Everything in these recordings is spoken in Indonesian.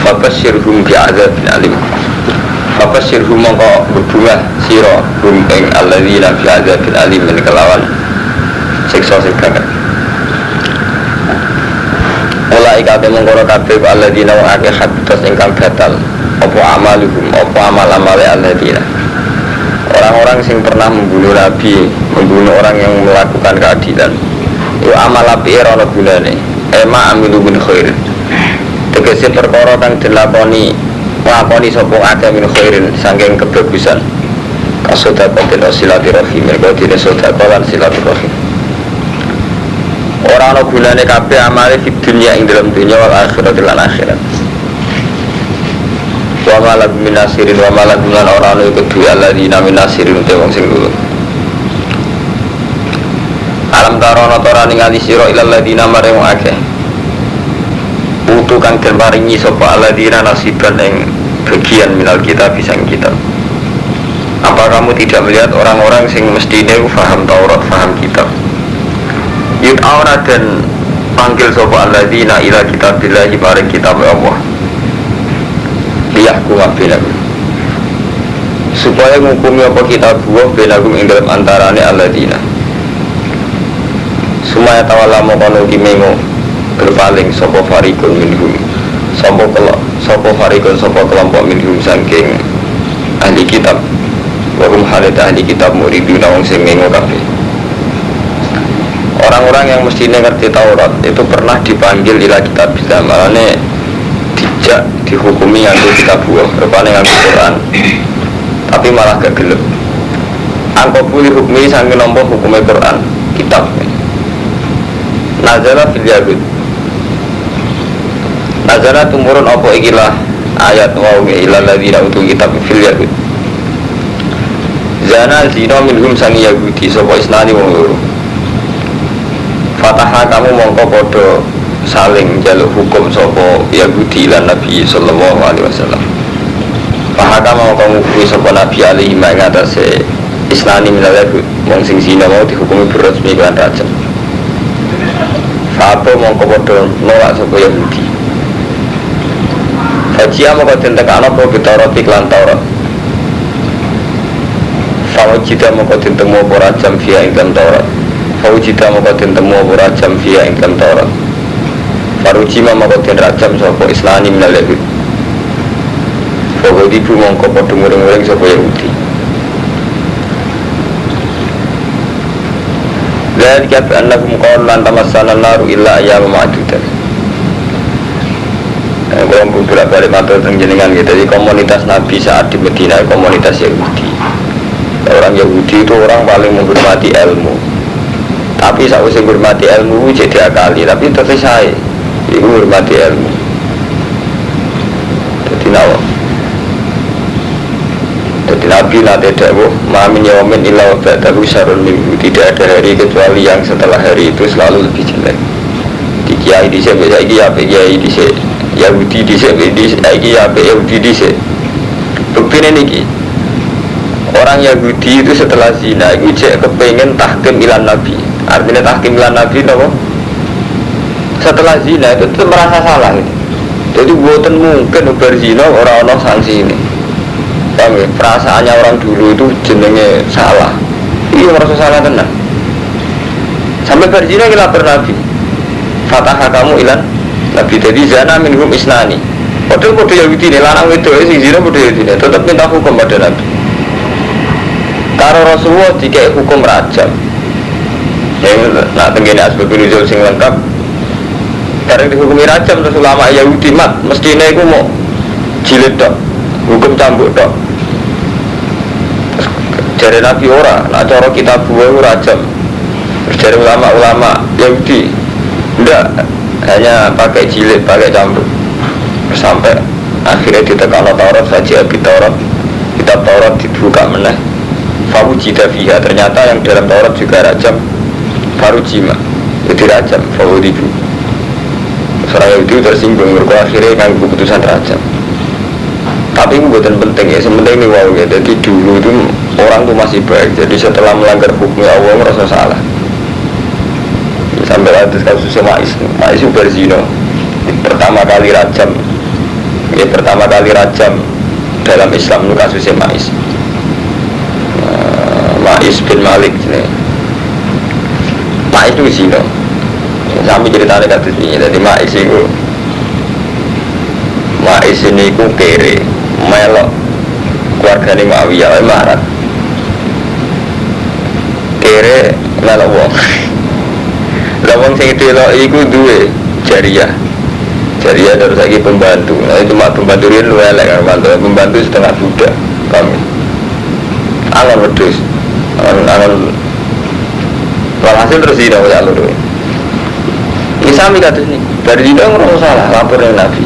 Fabasyirhum bi'adzabin alim. Fabasyirhum mongko berbunga sira hum ing alladzina bi'adzabin alim min kelawan siksa sing banget. Mulai kate mengkono kabeh alladzina wa akeh habitus ingkang batal apa amaluhum apa amal-amale alladzina. Orang-orang sing pernah membunuh nabi, membunuh orang yang melakukan keadilan. Itu amal apike ora gunane. Ema amilu min khairin. Tegese perkara kang dilakoni nglakoni sapa akeh min khairin saking kebagusan. Kasodaqatin silaturahim, mergo dene sedekah lan silaturahim. Ora ana gunane kabeh amale di dunya ing dalam dunya wal akhirat lan akhirat. Wa malak minasirin wa malak lan ora ana iku duwe alladzina minasirin te wong sing lulu. Alam tarono tora ningali sira ilal ladina marang akeh. Utu kang den paringi sapa alladzina nasiban ing bagian minal kitab sang kitab. Apa kamu tidak melihat orang-orang sing mestine paham Taurat, paham kitab? Yud'auna dan panggil sapa alladzina ila kitabillahi maring kitab Allah. Liyahkum bainakum. Supaya ngukumi apa kitab buah bainakum ing dalam antarane alladzina. Sumaya tawalla maqanu kimengo berpaling sapa farikun minhum. Sapa farikun sapa kelompok minhum saking ahli kitab. Wa hum halat ahli kitab muriduna wong sing mengo kabeh. Orang-orang yang mestinya ngerti Taurat itu pernah dipanggil ila kitab bila malane dijak dihukumi nganggo kitab buah rupane nganggo Quran tapi malah gak gelem angko pulih hukmi saking nampa hukume Quran kitab nazala fil yahud nazala tumurun apa ikilah ayat wa ila ladzina utul kitab fil yahud zana zina minhum sang yahudi sapa isnani wong loro Fatahah kamu mongko podo saling jaluk hukum sopo Yahudi lan Nabi sallallahu alaihi wasallam. Fatahah kamu mongko hukumi sopo Nabi alaihi mengatasi islani minal yahud wong sing zina mau dihukumi berresmi kan rajam. Fato mongko podo nolak sopo Yahudi. Fajia mongko tentekano po bitoroti klan Taurat. Fawajida mongko tentemu po rajam via ingkang Taurat. Fawujida maqatin temu rajam via ingkang Taurat. Farujima maqatin rajam sapa islani minal yahud. Fawudi bu mongko padha muring-muring sapa Yahudi. Dzalika bi annakum qawlan tamassana an-nar illa ayyam ma'dudat. Kalau beberapa balik matur jenengan gitu, jadi komunitas Nabi saat di Medina komunitas Yahudi. Orang Yahudi itu orang paling menghormati ilmu. Tapi saya usah hormati ilmu jadi akali, tapi tetap saya itu hormati ilmu. Jadi nawa. Jadi Nabi nanti dawuh, "Mamin yaumin illa wa ba'dahu syarrun minhu." Tidak ada hari kecuali yang setelah hari itu selalu lebih jelek. Di kiai dhisik saiki ya kiai dhisik, Yahudi dhisik saiki ya Yahudi dhisik. Buktine niki. Orang Yahudi itu setelah zina itu cek kepengen tahkim ilan Nabi. Artinya tahkim ilan Nabi apa? Setelah zina itu merasa salah gitu. Jadi buatan mungkin berzina orang-orang sanksi ini. Paham ya? Perasaannya orang dulu itu jenenge salah. Iya merasa salah tenang. Sampai berzina kita lapor Nabi. Fatahah kamu ilan Nabi. Jadi zana minhum isnani. Padahal pada Yahudi ini lanang itu sing zina pada Yahudi ini tetap minta hukum pada Nabi. Karo Rasulullah dikai hukum rajam. Yang nak tenggine asbab nuzul sing lengkap. Karena dihukumi rajam terus ulama Yahudi mat mestine iku mau jilid tok, hukum cambuk tok. Jare Nabi ora, nak cara kitab buah rajam. Terus jare ulama-ulama Yahudi ndak hanya pakai jilid, pakai cambuk. Sampai akhirnya ditekano Taurat saja Taurat. Kitab Taurat dibuka meneh. Fawujida fiha, ternyata yang dalam Taurat juga rajam. Farujima itu rajam. Fawudibu seorang Yahudi tersinggung mereka akhirnya dengan keputusan rajam. Tapi itu bukan penting ya, sementing ini wow ya. Jadi dulu itu orang itu masih baik. Jadi setelah melanggar hukum Allah merasa salah. Sampai ada kasusnya Ma'is itu berzino pertama kali rajam Ya, pertama kali rajam dalam Islam itu kasusnya Ma'is. Ma'is bin Malik ini. Ma'is itu zina. Sami ceritanya kasus ini. Jadi Ma'is itu kere, melok keluargane Muawiyah marah. Kere melok wong. Lah wong sing delok iku duwe jariah. Jariah terus lagi pembantu. Nah itu mak pembantu ini lu elek kan pembantu setengah budak kami. Angan wedhus. Angan walhasil terus tidak usah lho. Ini sami kados nih. Dari dina ora salah lapor ning Nabi.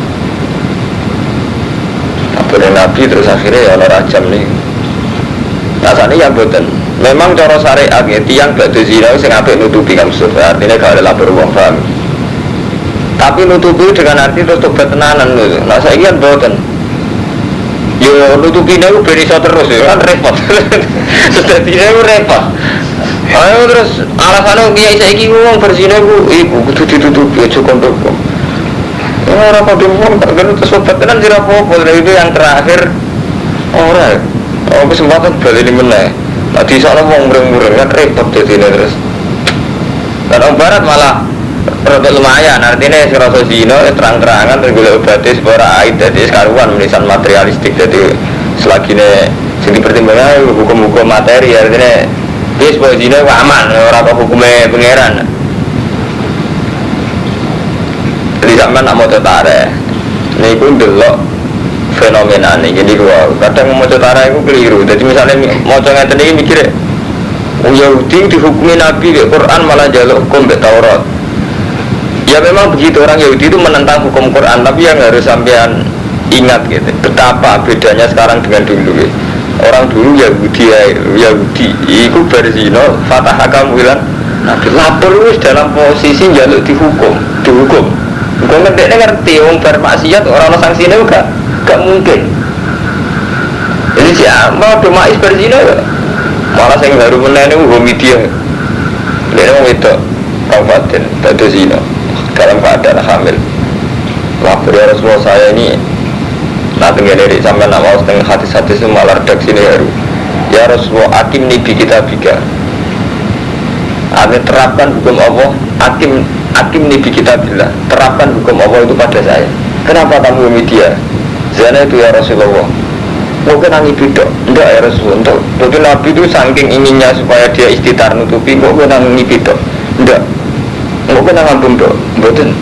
Lapor ning Nabi terus akhirnya ya ana rajam nih. Rasane ya boten. Memang cara syariat ya tiyang badhe zina sing apik nutupi kamsut. Artinya gak ada lapor wong paham. Tapi nutupi dengan arti terus tobat tenanan lho. Nah saiki kan boten. Yo nutupine ku ben iso terus ya kan repot. Sedadine ku repot. Ayo terus alasannya kiai saiki wong berzina ku iku kudu ditutupi aja kondok. Ora padha wong tak kan terus tobat tenan sira apa itu yang terakhir. Ora. Oh kesempatan bali meneh. Tadi soalnya wong mureng-mureng kan repot dadine terus. Kan barat malah rada lumayan, artinya serasa zina terang-terangan terus golek obate sepora aid dadi sekaruan menisan materialistik dadi selagi ne sing dipertimbangkan hukum-hukum materi artinya wis pokoke zina ku aman ora apa hukume pangeran. Jadi sampean nak maca tareh niku ndelok fenomena niki niku kadang maca tareh iku keliru. Dadi misalnya maca ngeten iki mikire Yahudi dihukumi Nabi ke Quran malah njaluk hukum mbek Taurat. Ya memang begitu, orang Yahudi itu menentang hukum Quran, tapi yang harus sampean ingat gitu, betapa bedanya sekarang dengan dulu. Orang dulu Yahudi, itu berzino, fatah hakam bilang, Nabi lapor wis dalam posisi jaluk dihukum. Kau ngerti, orang bermaksiat orang sanksinya gak mungkin. Jadi siapa do Ma'is berzino, malah yang baru menanya humidia, dia mau itu, kabupaten, tak zino. Dalam keadaan hamil. Lapor ya Rasulullah saya ini nanti gini sampai nak mau setengah hati-hati itu malah redaksi ini baru. Ya Rasulullah akim nibi kita biga. Anda terapkan hukum Allah. Akim nibi kita bila. Terapkan hukum Allah itu pada saya. Kenapa kamu media? Zana itu ya Rasulullah. Mungkin nangi bidok. Enggak ya Rasulullah. Tapi Nabi itu saking inginnya supaya dia istitar nutupi. Mungkin nangi bidok. Enggak. Mungkin nang ambung dok, mboten.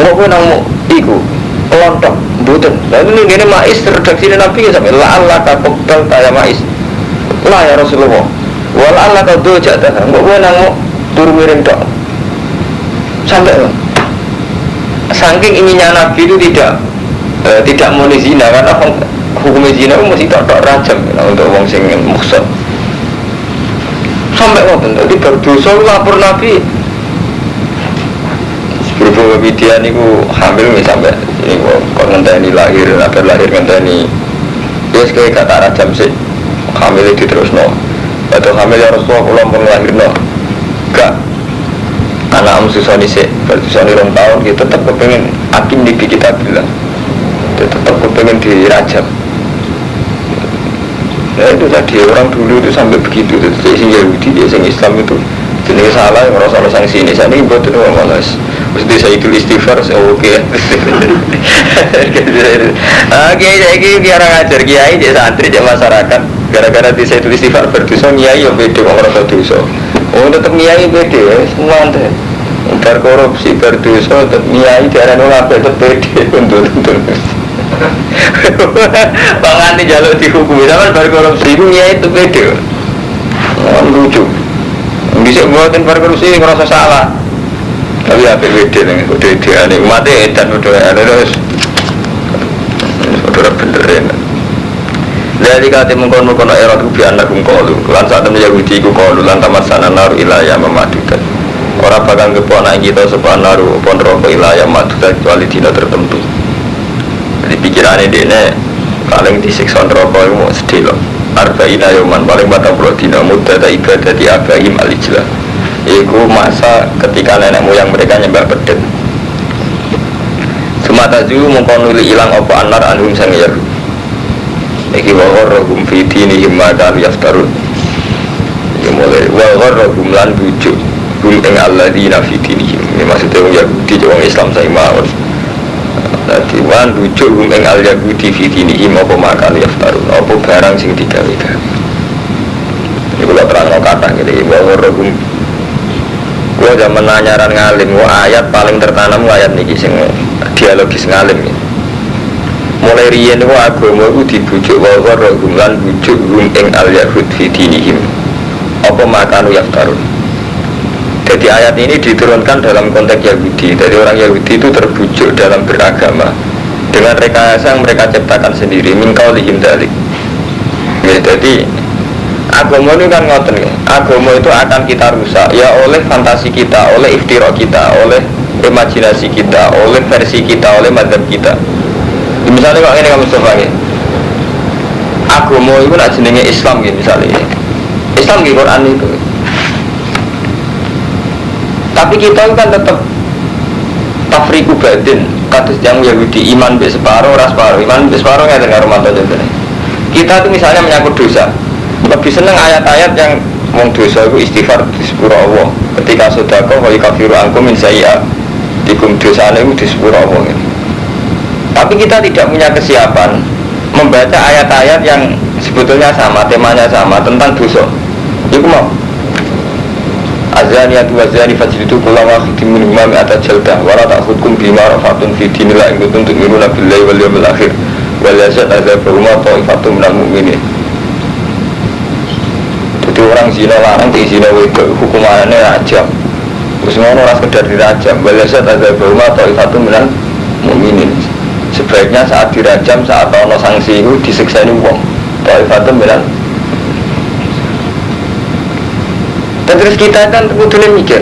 Mungkin nang iku, kelontok, mboten. Lalu ini Ma'is redaksi Nabi sampai la Allah kabel taya Ma'is. La ya Rasulullah. Wala Allah kau dojak dah. Mungkin nang turu miring dok. Sampai saking inginnya Nabi itu tidak mau zina karena hukum zina itu mesti tak rajam untuk wong sing maksud. Sampai ngoten, jadi berdosa lapor Nabi. Berhubung media ni ku hamil ni sampai ni kau ngenteni lahir, agar lahir ngenteni. Dia sekali kata rajam sih, hamil itu terus no. Atau hamil ya Rasulullah ulang lahir no. Gak, anak susah ni sih, susah ni 2 tahun, kita tetap kepengen akim di kita bilang, tetap kepengen dirajam. Nah itu tadi orang dulu itu sampai begitu, jadi sing Yahudi, dia sing Islam itu jenis salah yang merasa sanksi ini. Saya ini buat itu malas. Mesti saya itu istighfar, saya oke. Oke, jadi biar ngajar kiai, jadi santri, jadi masyarakat. Gara-gara di saya itu istighfar berdosa, kiai yang beda orang berdosa. Oh tetap kiai beda, semua ante. Berkorupsi berdosa, tetap kiai cara nolak tetap beda untuk. Bangan di jalur dihukum, sama berkorupsi kiai itu beda. Lucu. Bisa buatin berkorupsi ngerasa salah. Tapi apa beda nih, udah dia nih mati dan udah ada terus, udah benerin. Dari kata mengkon era tu biar nak kongkolu, lan saat itu Yahudi kongkolu, lan tamasana naru ilayah memadukan. Orang bakal keponan kita sepan naru pon rokok ilayah memadukan kecuali dina tertentu. Jadi pikirannya dia nih paling disiksa rokok itu mau sedih loh. Arba'ina yoman paling 40 dina muda tak ibadah di abahim alijlah. Iku masa ketika nenek moyang mereka nyembah bedek. Mata ju mengkonuli ilang apa anar anhum sang Yahud. Iki wa gharrahum fi dinihim ma kanu yaftarun. Ya mulai wa gharrahum lan bujuk hum ing alladzina fi dinihim. Ini maksudnya wong Yahudi wong Islam sae mawon. Dadi wan bujuk hum ing al Yahudi fi dinihim apa ma kanu yaftarun. Apa barang sing digawe-gawe. Ini kula terangno kathah ngene wa gharrahum. Gua zaman nanyaran ngalim, ayat paling tertanam ayat niki sing dialogis ngalim ya. Mulai riyen agama iku dibujuk wa gharrahum lan bujuk hum ing al yahud fi dinihim apa makanu yaftarun. Jadi ayat ini diturunkan dalam konteks Yahudi. Jadi orang Yahudi itu terbujuk dalam beragama dengan rekayasa yang mereka ciptakan sendiri min qaulihim dzalik. Ya, jadi agama itu kan ngoten ya. Agama itu akan kita rusak ya oleh fantasi kita, oleh iftira kita, oleh imajinasi kita, oleh versi kita, oleh madzhab kita. Misalnya kalau ini kamu coba ya, agama itu nak jenenge Islam gitu misalnya. Islam di Quran itu. Tapi kita kan tetap tafriqu batin, kados yang Yahudi iman be separuh, ras separuh, iman be separuh nggak dengar rumah contohnya. Kita itu misalnya menyangkut dosa, lebih senang ayat-ayat yang mong dosa itu istighfar di sepura Allah. Ketika sedekah wa yakafiru ankum min sayyi'at, dikum dosane itu di sepura Allah. Gitu. Tapi kita tidak punya kesiapan membaca ayat-ayat yang sebetulnya sama, temanya sama tentang dosa. Iku mau azaniyatu wazani fajridu kulla wahidin minhuma mi'ata jaldah wa la ta'khudhukum bima rafatun fi dinillah in kuntum tu'minuna billahi wal yawmil akhir wa la yashhaduna ta'ifatun minal mu'minin. Jadi orang zina larang di zina wedok hukumannya rajam. Terus ngono ora sekedar dirajam, wa la yashhaduna ta'ifatun minal mu'minin. Sebaiknya saat dirajam, saat ono sanksi itu disiksani wong. Ta'ifatun minal. Dan terus kita kan kemudian mikir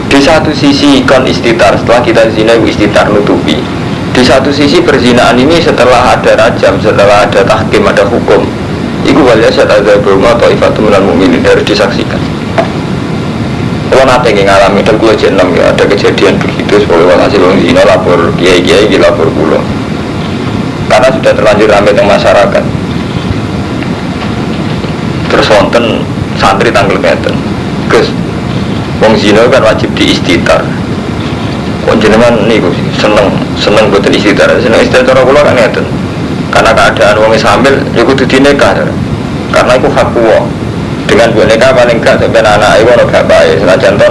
di satu sisi kon istitar setelah kita zina istitar nutupi, di satu sisi perzinaan ini setelah ada rajam, setelah ada tahkim, ada hukum itu waliya ada berumah atau ifatul minal mu'minin harus disaksikan. Kalau nanti ngalami dan kulo jenam ya ada kejadian begitu sebagai hasil orang zina lapor kiai-kiai lapor kulo karena sudah terlanjur ramai dengan masyarakat. Terus wonten santri tanggal ngeten Gus, wong zina kan wajib diistitar. Kok jenengan niku seneng boten istitar. Seneng istitar cara kula kan ngeten. Karena keadaan wong wis hamil ya kudu dinikah. Karena iku hak wong. Dengan buat nikah paling gak sampai anak iku ora bapake. Senajan to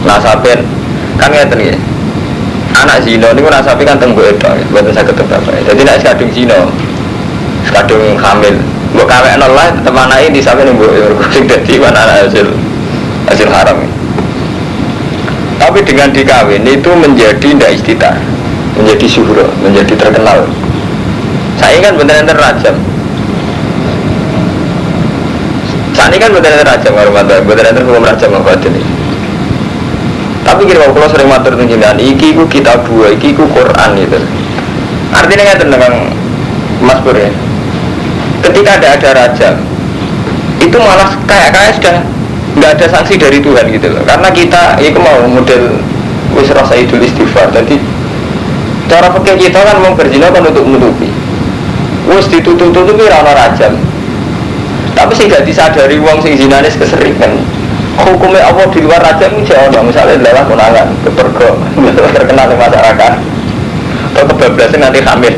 nasabin kan ngeten nggih. Anak zina niku nasabe kan teng mbok edok, boten saged bapake. Dadi nek kadung zina, kadung hamil mbok kawekno lah teman anake disape ning mbok sing dadi anak hasil haram. Tapi dengan dikawin itu menjadi tidak istitar, menjadi syuhra, menjadi terkenal. Saya kan benar-benar rajam. Saat ini kan benar-benar rajam kalau benar-benar hukum rajam apa ini. Tapi kira kalau sering matur tunjukan, iki ku kitab dua, iki ku Quran itu. Artinya nggak tentang Mas Pur ya. Ketika ada rajam, itu malah kayak sudah nggak ada sanksi dari Tuhan gitu loh. Karena kita itu mau model wis rasa idul istighfar. Jadi cara pikir kita kan mau berzina kan untuk menutupi. Wis ditutup-tutupi rana rajam. Tapi sih gak disadari wong sing zinanis keseringan. Hukumnya Allah di luar rajam itu jauh. Misalnya adalah konangan, kepergok, terkenal di masyarakat. Atau kebablasan nanti hamil.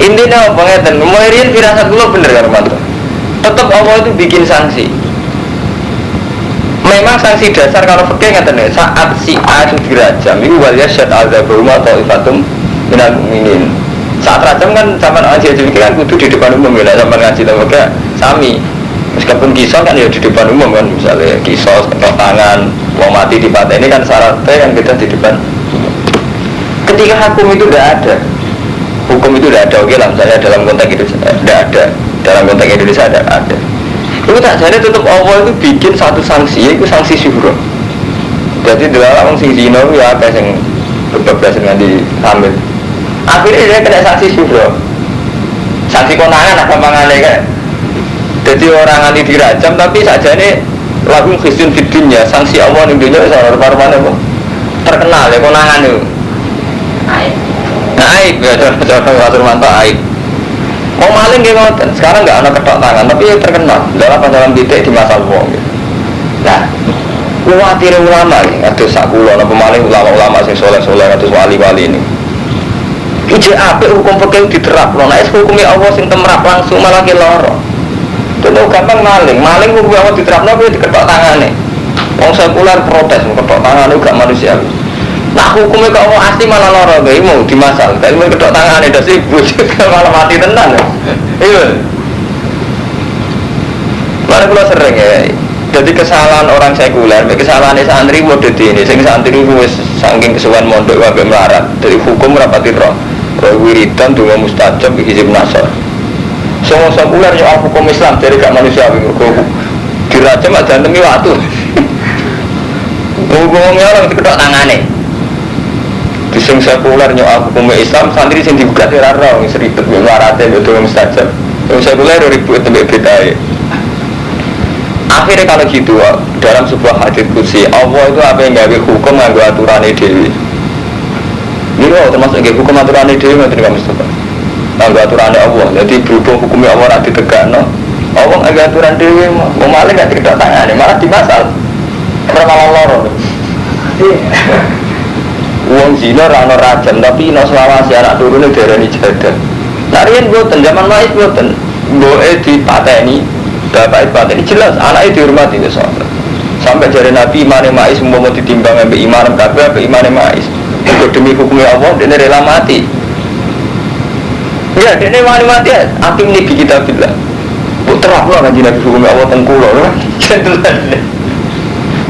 Intinya apa ngeten, muirin firasat kula bener kan Romanto. Tetap Allah itu bikin sanksi. Memang sanksi dasar kalau fikih ngeten ya, saat si A itu dirajam, itu waliya syad al-zabarum atau ifatum minal mu'minin. Saat rajam kan zaman ngaji kan kudu di depan umum ya, zaman ngaji lembaga sami. Meskipun kisah kan ya di depan umum kan, misalnya kisah, ketok tangan, mau mati di pantai ini kan syaratnya kan kita di depan. Ketika hukum itu tidak ada, hukum itu tidak ada, oke lah misalnya dalam konteks itu tidak ada, dalam konteks Indonesia tidak ada. Itu tak jadi tetap Allah itu bikin satu sanksi, itu sanksi syuhra. Jadi dalam orang sing zina ya apa yang kebablasan nanti hamil. Akhirnya dia kena sanksi syuhra, sanksi konangan apa mangane kan. Jadi orang nanti dirajam tapi saja ini lagu khisyun fitunya sanksi Allah di dunia seorang mana terkenal ya konangan itu. Aib ya, contoh Pak Surmanto aib. Mau maling gitu, sekarang nggak ada ketok tangan, tapi terkenal dalam titik di masa wong. Nah, khawatir ulama nih, aduh sakulo, nama maling ulama-ulama sing soleh-soleh, aduh wali-wali ini. IJAP hukum fikih diterap, nah hukumnya Allah sing temrap langsung malah keloro. Itu gampang maling hukum Allah diterap, nah diketok tangan nih. Wong sekuler protes, ketok tangan itu gak manusiawi. Nah hukumnya kalau asli malah loro, gak mau dimasal. Tapi mau kedok tangannya dah sibuk, malah mati tenan. Iya. Mana kalau sering ya. Jadi kesalahan orang sekuler, kesalahan santri mode ini. Sing santri itu saking kesuwan mondok wae melarat. Dari hukum rapati roh. Roh wiridan donga mustajab hizib nasr. Semua sekuler nyoal hukum Islam dari gak manusiawi. Dirajam aja demi waktu. Ngomongnya orang kedok tangannya. Dising sekuler nyoal hukum Islam, santri sing dibuka dirara, yang seribet, yang larate, yang doang mustajab. Yang sekuler ribut sampai bedanya. Akhirnya kalau gitu, dalam sebuah hadits qudsi, Allah itu apa yang gawe hukum nganggo aturane dhewe. Ini termasuk nggih hukum aturane dhewe ngoten Pak Mustofa. Nganggo aturane Allah. Jadi berhubung hukumnya Allah ora ditegakno, Allah nganggo aturan dhewe, mau maling gak dikedok tangane, malah dimasal. Ora malah loro. Wong zina ra ono rajam tapi nek selawase anak turune diarani jadah. Nah riyen mboten zaman Ma'is mboten. Mboke dipateni, bapak dipateni jelas anake dihormati wis sampai jare Nabi imane Ma'is umpama ditimbang ambek imam kabeh ambek imane Ma'is. Itu demi hukumnya Allah dene rela mati. Ya dene wani mati akim ni bi kitabillah. Putra kula kanjeng Nabi hukumnya Allah teng kula lho.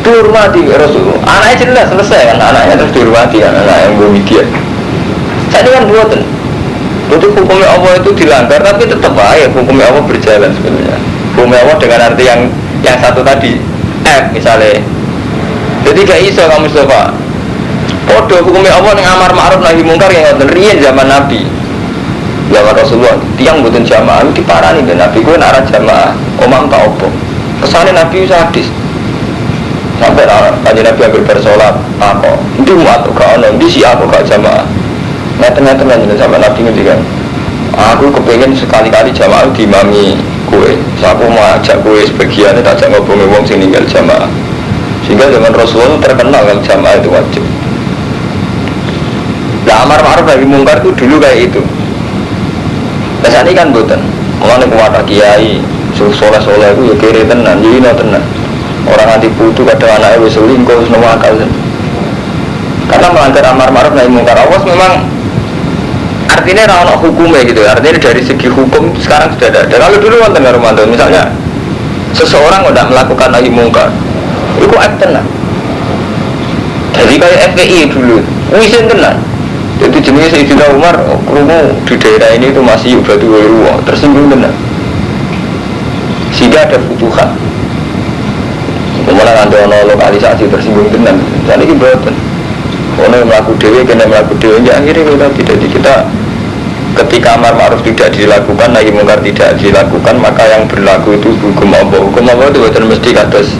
Dihormati Rasul, anaknya jelas selesai kan, anaknya terus dihormati anak yang bermedia. Saya kan buatan, untuk hukumnya Allah itu dilanggar, tapi tetap baik hukumnya Allah berjalan sebenarnya. Hukumnya Allah dengan arti yang satu tadi, misalnya. Jadi gak iso kamu Mustafa. Podo hukumnya Allah yang amar ma'ruf nahi mungkar yang ngoten riyen zaman Nabi. Zaman Rasulullah, tiang buatan jamaah itu diparani dan Nabi gue narah jamaah, omam tak opo. Kesane Nabi itu hadis. Sampai kanjeng Nabi ambil bersolat apa itu umat gak ono di si aku gak jamaah ngeten-ngeten lanjut sama Nabi ngendikan aku kepengen sekali-kali jamaah diimami kue aku mau ajak kue sebagiannya tak ajak ngobongi wong sing ninggal jamaah sehingga zaman Rasulullah terkenal kalau jamaah itu wajib. Nah amar ma'ruf nahi mungkar itu dulu kayak itu biasanya kan boten mengenai kuwata kiai soleh-soleh itu ya kiri tenan yino tenan orang nanti putu kadang anaknya wis selingkuh wis akal karena melanggar amar ma'ruf nahi mungkar awas memang artinya ada hukumnya gitu artinya dari segi hukum sekarang sudah ada. Kalau dulu wonten Romanto misalnya seseorang udah melakukan nahi mungkar itu aib tenan jadi kayak FPI dulu wisin tenan jadi jenis Sayyidina Umar krungu di daerah ini itu masih batu ruang tersinggung tenan sehingga ada futuhat. Kemudian ada lokalisasi tersinggung tenan. Jadi ini betul. Kalau melakukan dewi, kena melakukan dewi. Ya akhirnya kita ketika amar ma'ruf tidak dilakukan, nahi mungkar tidak dilakukan, maka yang berlaku itu hukum Allah. Hukum Allah itu betul mesti kados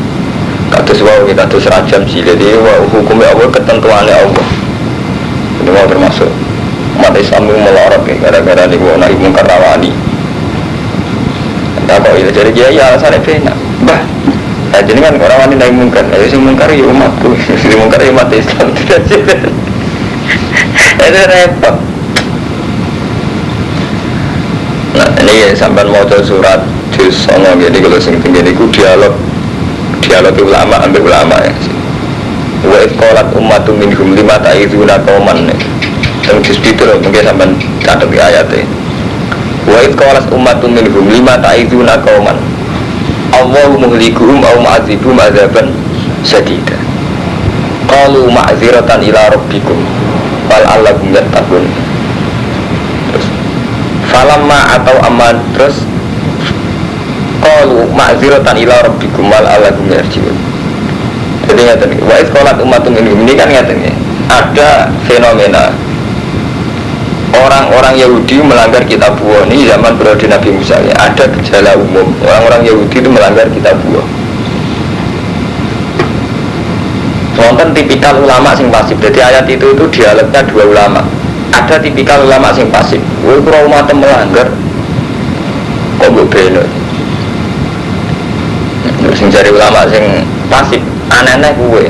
rajam sih. Jadi hukumnya Allah ketentuannya Allah. Itu mau termasuk umat Islam yang melorot gara-gara nahi mungkar rawani. Tak kok itu jadi dia alasannya benar. Bah. Nah, jadi kan orang wanita yang mungkar, si mungkar ya umatku, si mungkar ya umat Islam tidak jadi. Itu repot. Nah ini sampai mau surat juz songo jadi kalau sing tinggi itu dialog ulama ambil ulama ya. Wa iqalat ummatum minhum lima ta'iduna qauman. Teng juz itu loh mungkin sampai catat di ayatnya. Wa iqalat ummatum minhum lima ta'iduna qauman. Allahu muhlikuhum aw mu'adzibuhum adzaban sadida. Qalu ma'dziratan ila rabbikum wal allakum yattaqun. Terus falamma atau aman terus qalu ma'dziratan ila rabbikum wal allakum yarji'un. Jadi ngaten iki wa iqalat ummatun ini kan ngaten iki. Ada fenomena orang-orang Yahudi melanggar kitab Allah ini zaman periode Nabi Musa ya. Ada gejala umum orang-orang Yahudi itu melanggar kitab Allah. Wonten tipikal ulama sing pasif. Jadi ayat itu dialognya dua ulama. ada tipikal ulama sing pasif. Kowe kira umat melanggar kok mbok beno. Terus sing jare ulama sing pasif aneh-aneh kowe.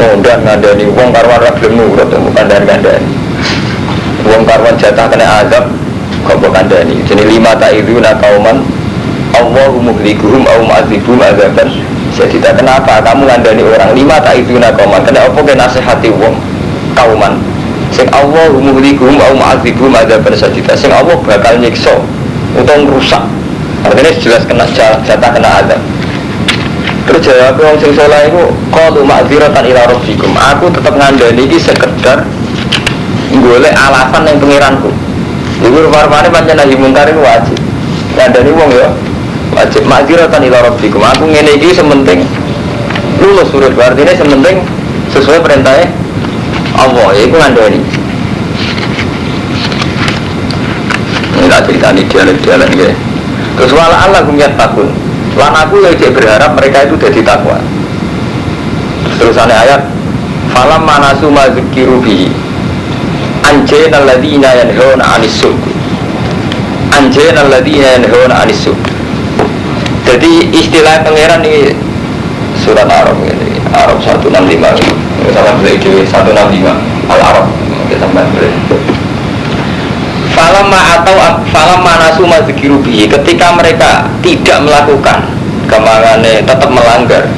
Ngundang ngandani wong karwan ra gelem nurut bukan kandhani. Wong karwan jatah kena azab kok mbok kandhani. Jenenge lima ta'iduna kauman Allahu muhlikuhum au mu'adzibum azaban. Jadi kenapa kamu ngandani orang lima ta'iduna kauman? Kenapa kowe nasihati wong kauman sing Allahu muhlikuhum au mu'adzibum azaban sajida. Sing Allah bakal nyiksa utawa rusak. Artinya jelas kena jatah kena azab. Terus jawab orang sing saleh iku qalu ma'dziratan ila rabbikum. Aku tetap ngandani iki sekedar golek alasan yang pengiranku. Iku rupa-rupane pancen nahi mungkar iku wajib. Ngandani wong ya wajib ma'dziratan ila rabbikum. Aku ngene iki sementing lulus urip artine sementing sesuai perintahnya Allah. Iku ngandani. Ini tak ceritani dialek-dialek nggih. Terus wala Allah kumyat takun. Lan aku yang berharap mereka itu jadi takwa. Terusannya ayat falam manasu ma dzikiru bihi anjayna alladziina yanhauna 'anis su'. Anjayna alladziina yanhauna 'anis su'. Jadi istilah pangeran ini surat Arab ini, Arab 165 ini sama beli 165 Al-Arab kita beli. Falam manasu ma dzikiru bihi, ketika mereka tidak melakukan kemangane tetap melanggar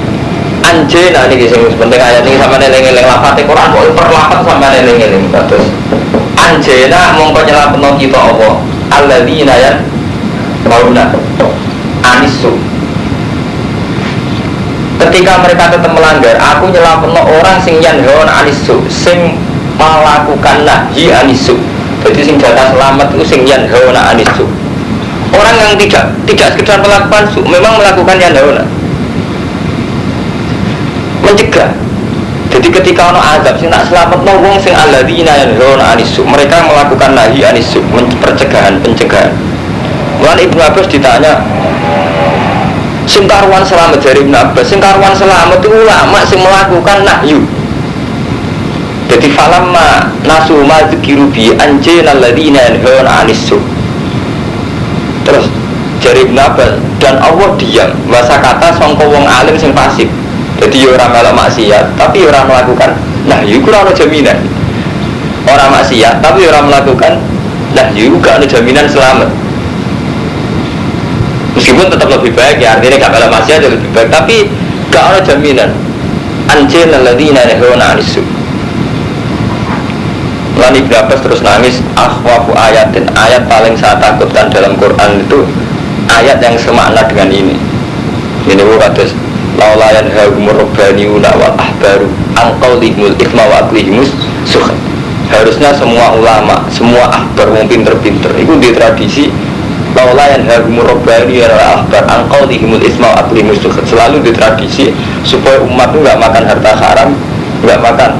anjena niki sing penting ayat ini sampe eling-eling lafate Quran kok per lafat sampe eling-eling terus anjena mongko nyelapno kita apa alladzina ya mauna anisu. Ketika mereka tetap melanggar aku nyelapno orang sing yanhaun anisu sing melakukan nahi anisu. Jadi sing jatah selamat itu sing yanhauna anisu. Orang yang tidak sekedar melakukan su, memang melakukan yanhauna. Mencegah. Jadi ketika ono azab sing tak selametno wong sing alladzina yanhauna anisu, mereka melakukan nahi anisu, pencegahan. Mulane Ibnu Abbas ditanya sing karuan selamat dari Ibnu Abbas, sing karuan selamat itu ulama sing melakukan nahyu. Jadi falamma nasu ma dzikiru bi anjayna alladziina yanhauna 'anis su'. Terus jari Ibnu Abbas dan Allah diam masa kata sangka wong alim sing pasif. Jadi orang melok maksiat tapi orang melakukan nahyu ora ana jaminan. Orang maksiat tapi orang melakukan nahyu gak ada jaminan selamat. Meskipun tetap lebih baik ya, artinya gak melok maksiat lebih baik tapi gak ada jaminan. Anjayna alladziina yanhauna 'anis su'. Lalu Ibnu Abbas terus nangis, akhwafu ayatin, ayat paling saya takutkan dalam Quran itu ayat yang semakna dengan ini. Ini kados laula yanhahumur rabbaniuna wal ahbaru an qaulihimul ithma wa aqlihimus sukh. Harusnya semua ulama, semua ahbar wong pinter-pinter itu di tradisi laula yanhahumur rabbaniuna wal ahbar an qaulihimul ithma wa aqlihimus sukh. Selalu di tradisi supaya umat itu enggak makan harta haram, enggak makan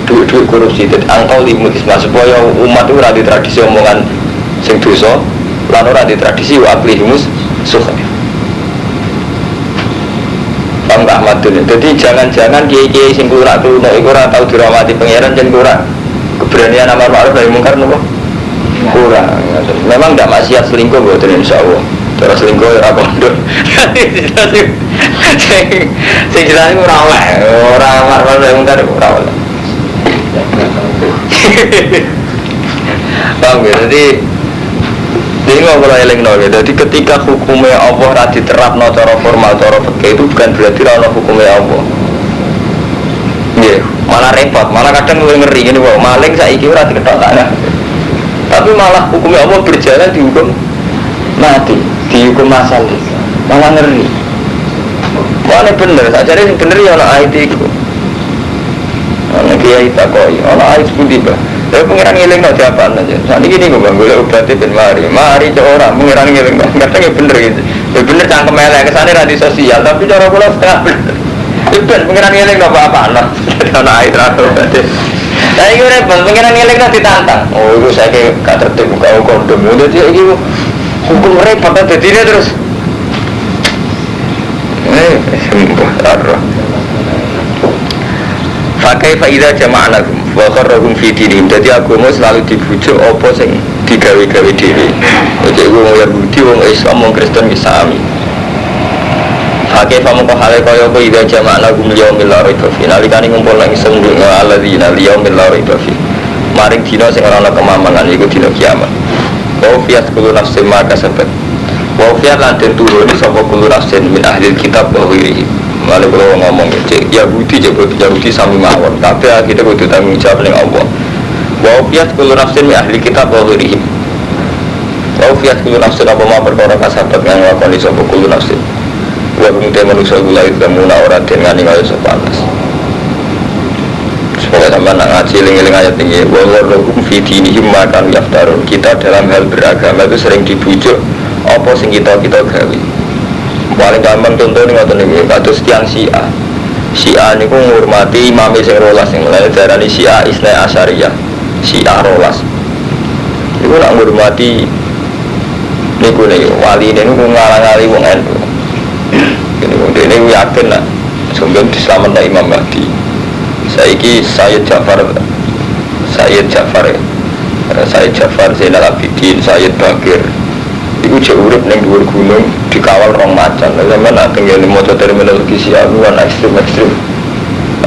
duit korupsi. Jadi angkau limutisma supaya umat itu ada tradisi omongan sing dosa lan ora di tradisi waqlihimus sukh. Paham gak Ahmadun? Jadi jangan-jangan kiai-kiai sing kurang tuh iku ora tau dirawati pangeran jan kurang keberanian amar ma'ruf nahi mungkar nopo kurang. Memang ndak maksiat selingkuh mboten insyaallah. Terus selingkuh ora pondok. Sing jelas ora oleh, ora amar ma'ruf nahi mungkar ora oleh. Paham ya? Jadi ini ngobrol eling no. Jadi ketika hukumnya Allah radi terapno cara formal cara fikih itu bukan berarti ana hukumnya Allah. Nggih, malah repot, malah kadang ngeri ngene wae. Maling saiki ora diketok tak. Tapi malah hukumnya Allah berjalan dihukum mati, dihukum masal. Malah ngeri. Mana bener, sakjane sing bener ya ana ayat iku. Ana kiai takoki, ana ayat pundi, Pak? Saya pengiran ngiling no siapaan aja. Saat ini gue bang, gue obatnya ben mari ke orang pengiran ngiling. Kadang ya bener gitu. Ya bener cangkem elek kesana radio sosial, tapi cara gue setengah bener. Ya ben pengiran ngiling no apa-apa no. Ada air atau obatnya. Nah ini repot, pengiran ngiling no ditantang. Oh itu saya kayak gak tertib buka kondom. Udah dia ini hukum repot aja dia terus. Sembuh taruh. Pakai faedah jama'anakum wa kharrahum fi dinihim. Dadi agama selalu dibujuk apa sing digawe-gawe dhewe. Jadi wong Yahudi, wong Islam, wong Kristen bisa sami. Hakeh pamungko hale kaya apa ida jama'na gum yaumil la raiba fi. Nalikane ngumpul nang iseng nduk alladzina yaumil la raiba fi. Maring dina sing ora ana kemamangan iku dina kiamat. Wa fiat kullu nafsin ma kasabat. Wa fiat lan den turun sapa kullu nafsin min ahli kitab wa ghairihi. Malah kalau ngomong cek Yahudi sami mawon. Kabeh kita kudu tanggung jawab ning Allah. Wa fiat kullu nafsin min ahli kitab wa ghairihi. Wa fiat kullu nafsin apa ma perkara kasabat kang lakoni sapa kullu nafsin. Wa kemudian manusia gula itu muna orang dengan ninggal sepanas. Semoga sampai nak ngaji ling-ling ayat ini. Wallahu fi dinihim makan yaftarun. Kita dalam hal beragama itu sering dibujuk apa sing kita gawe. Paling gampang contoh nih ngoten iki, kados tiyang Syiah. Syiah niku ngurmati imam sing rolas sing mulane darani Syiah Isna Asyariyah. Syiah rolas. Iku nak ngurmati niku wali niku ngarang-ngali wong NU. Ini yakin lah sehingga diselamatkan Imam Mahdi. Saiki Sayyid Ja'far Zainal Abidin, Sayyid Bakir itu jauh urip ning dhuwur gunung dikawal rong macan. Lha sampeyan nak tinggal maca terminologi Syiah kan ekstrem.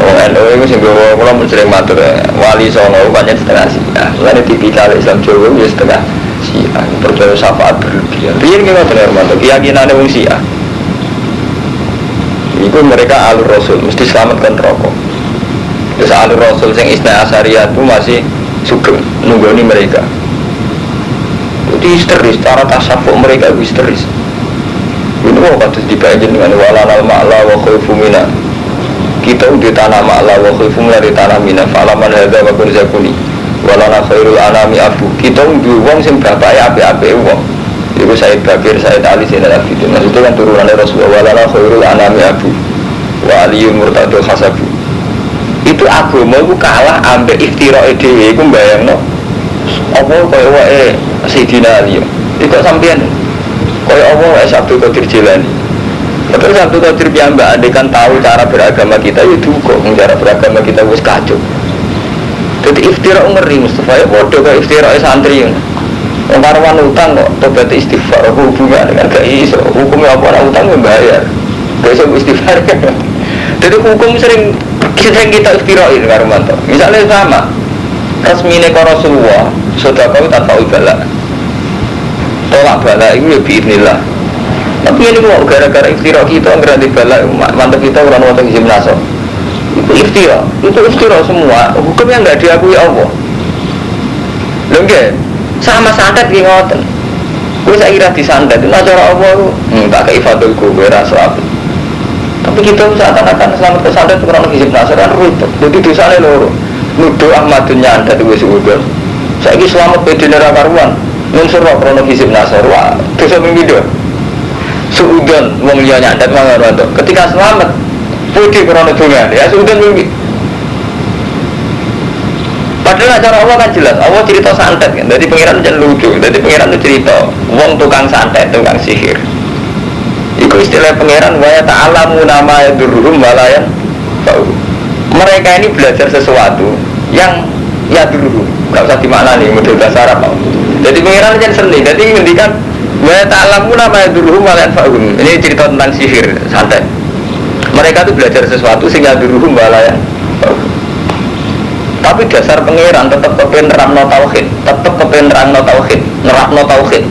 Wong NU iku sing kula mun sering matur wali songo banyak setengah Syiah. Lan tipikal Islam Jawa ya setengah Syiah. Percaya syafaat berlebihan. Riyen ki ngoten Hermanto, keyakinane wong Syiah. Itu mereka alur rasul mesti selamatkan rokok. Terus alur rasul yang Isna Asyariyah itu masih sugeng nunggoni mereka. Itu histeris, cara tasawuf mereka itu histeris. Ini mau patut dibayangin dengan walanal ma'la wa khaifu mina. Kita di tanah ma'la wa khaifu mina di tanah mina. Falaman hadha wa kun zakuni walana khairul anami abu. Kita di uang yang berapa ya api-api uang. Itu Sayyid Bakir, Sayyid Ali, Zainal Abidin. Maksudnya kan turunannya Rasulullah walana khairul anami abu wa aliyun murtadul khasabu. Itu agama itu kalah ambek iftira'i dhewe iku mbayangno apa kaya wae Sayyidina Ali. Iku sampeyan kaya apa wae Abdul Qadir Jilani. Tapi Abdul Qadir piyambak andekan tahu cara beragama kita ya duka, cara beragama kita wis kacau. Jadi iftira' ngeri Mustafa ya padha kaya iftira'i santri. Karwan utang kok tobat istighfar hubungan dengan gak iso hukumnya apa orang utang membayar gak iso istighfar. Jadi hukum sering kita istighfarin Karwan toh. Misalnya sama resmine ka Rasulullah sedekah tanpa bala tolak bala itu ya biidznillah. Tapi ini kok gara-gara istighfar kita nggak di bala mantap kita orang wonten izin naso itu istighfar semua hukumnya nggak diakui Allah lho nggih. Sama santet ki ngoten. Kowe sak kira disantet itu cara apa ku? Tak kei fadil ku rasa api. Tapi kita seakan-akan selamat kesantet kurang hisib nasaran rupet. Jadi dosane loro. Nuduh Ahmadun nyantet wis udan. Saiki selamat bedene ra karuan. Nunsur kok krono hisib nasar. Wah, dosa pindho. Suudon wong liya nyantet mangono to. Ketika selamat putih krono dongan. Ya suudon mimpi. Padahal cara Allah kan jelas, Allah cerita santet kan, jadi pengiran jangan lucu, jadi pengiran itu cerita, wong tukang santet, tukang sihir. Itu istilah pengiran, waya ta'alamu nama yadurruhum walayan. Mereka ini belajar sesuatu yang yadurruhum, gak usah dimaknani, model bahasa Arab. Jadi pengiran jangan seni, jadi ngendikan, waya ta'alamu nama yadurruhum walayan. Ini cerita tentang sihir, santet. Mereka itu belajar sesuatu sing yadurruhum walayan. Tapi dasar pengiran tetap kepen nerangno tauhid, nerangno tauhid.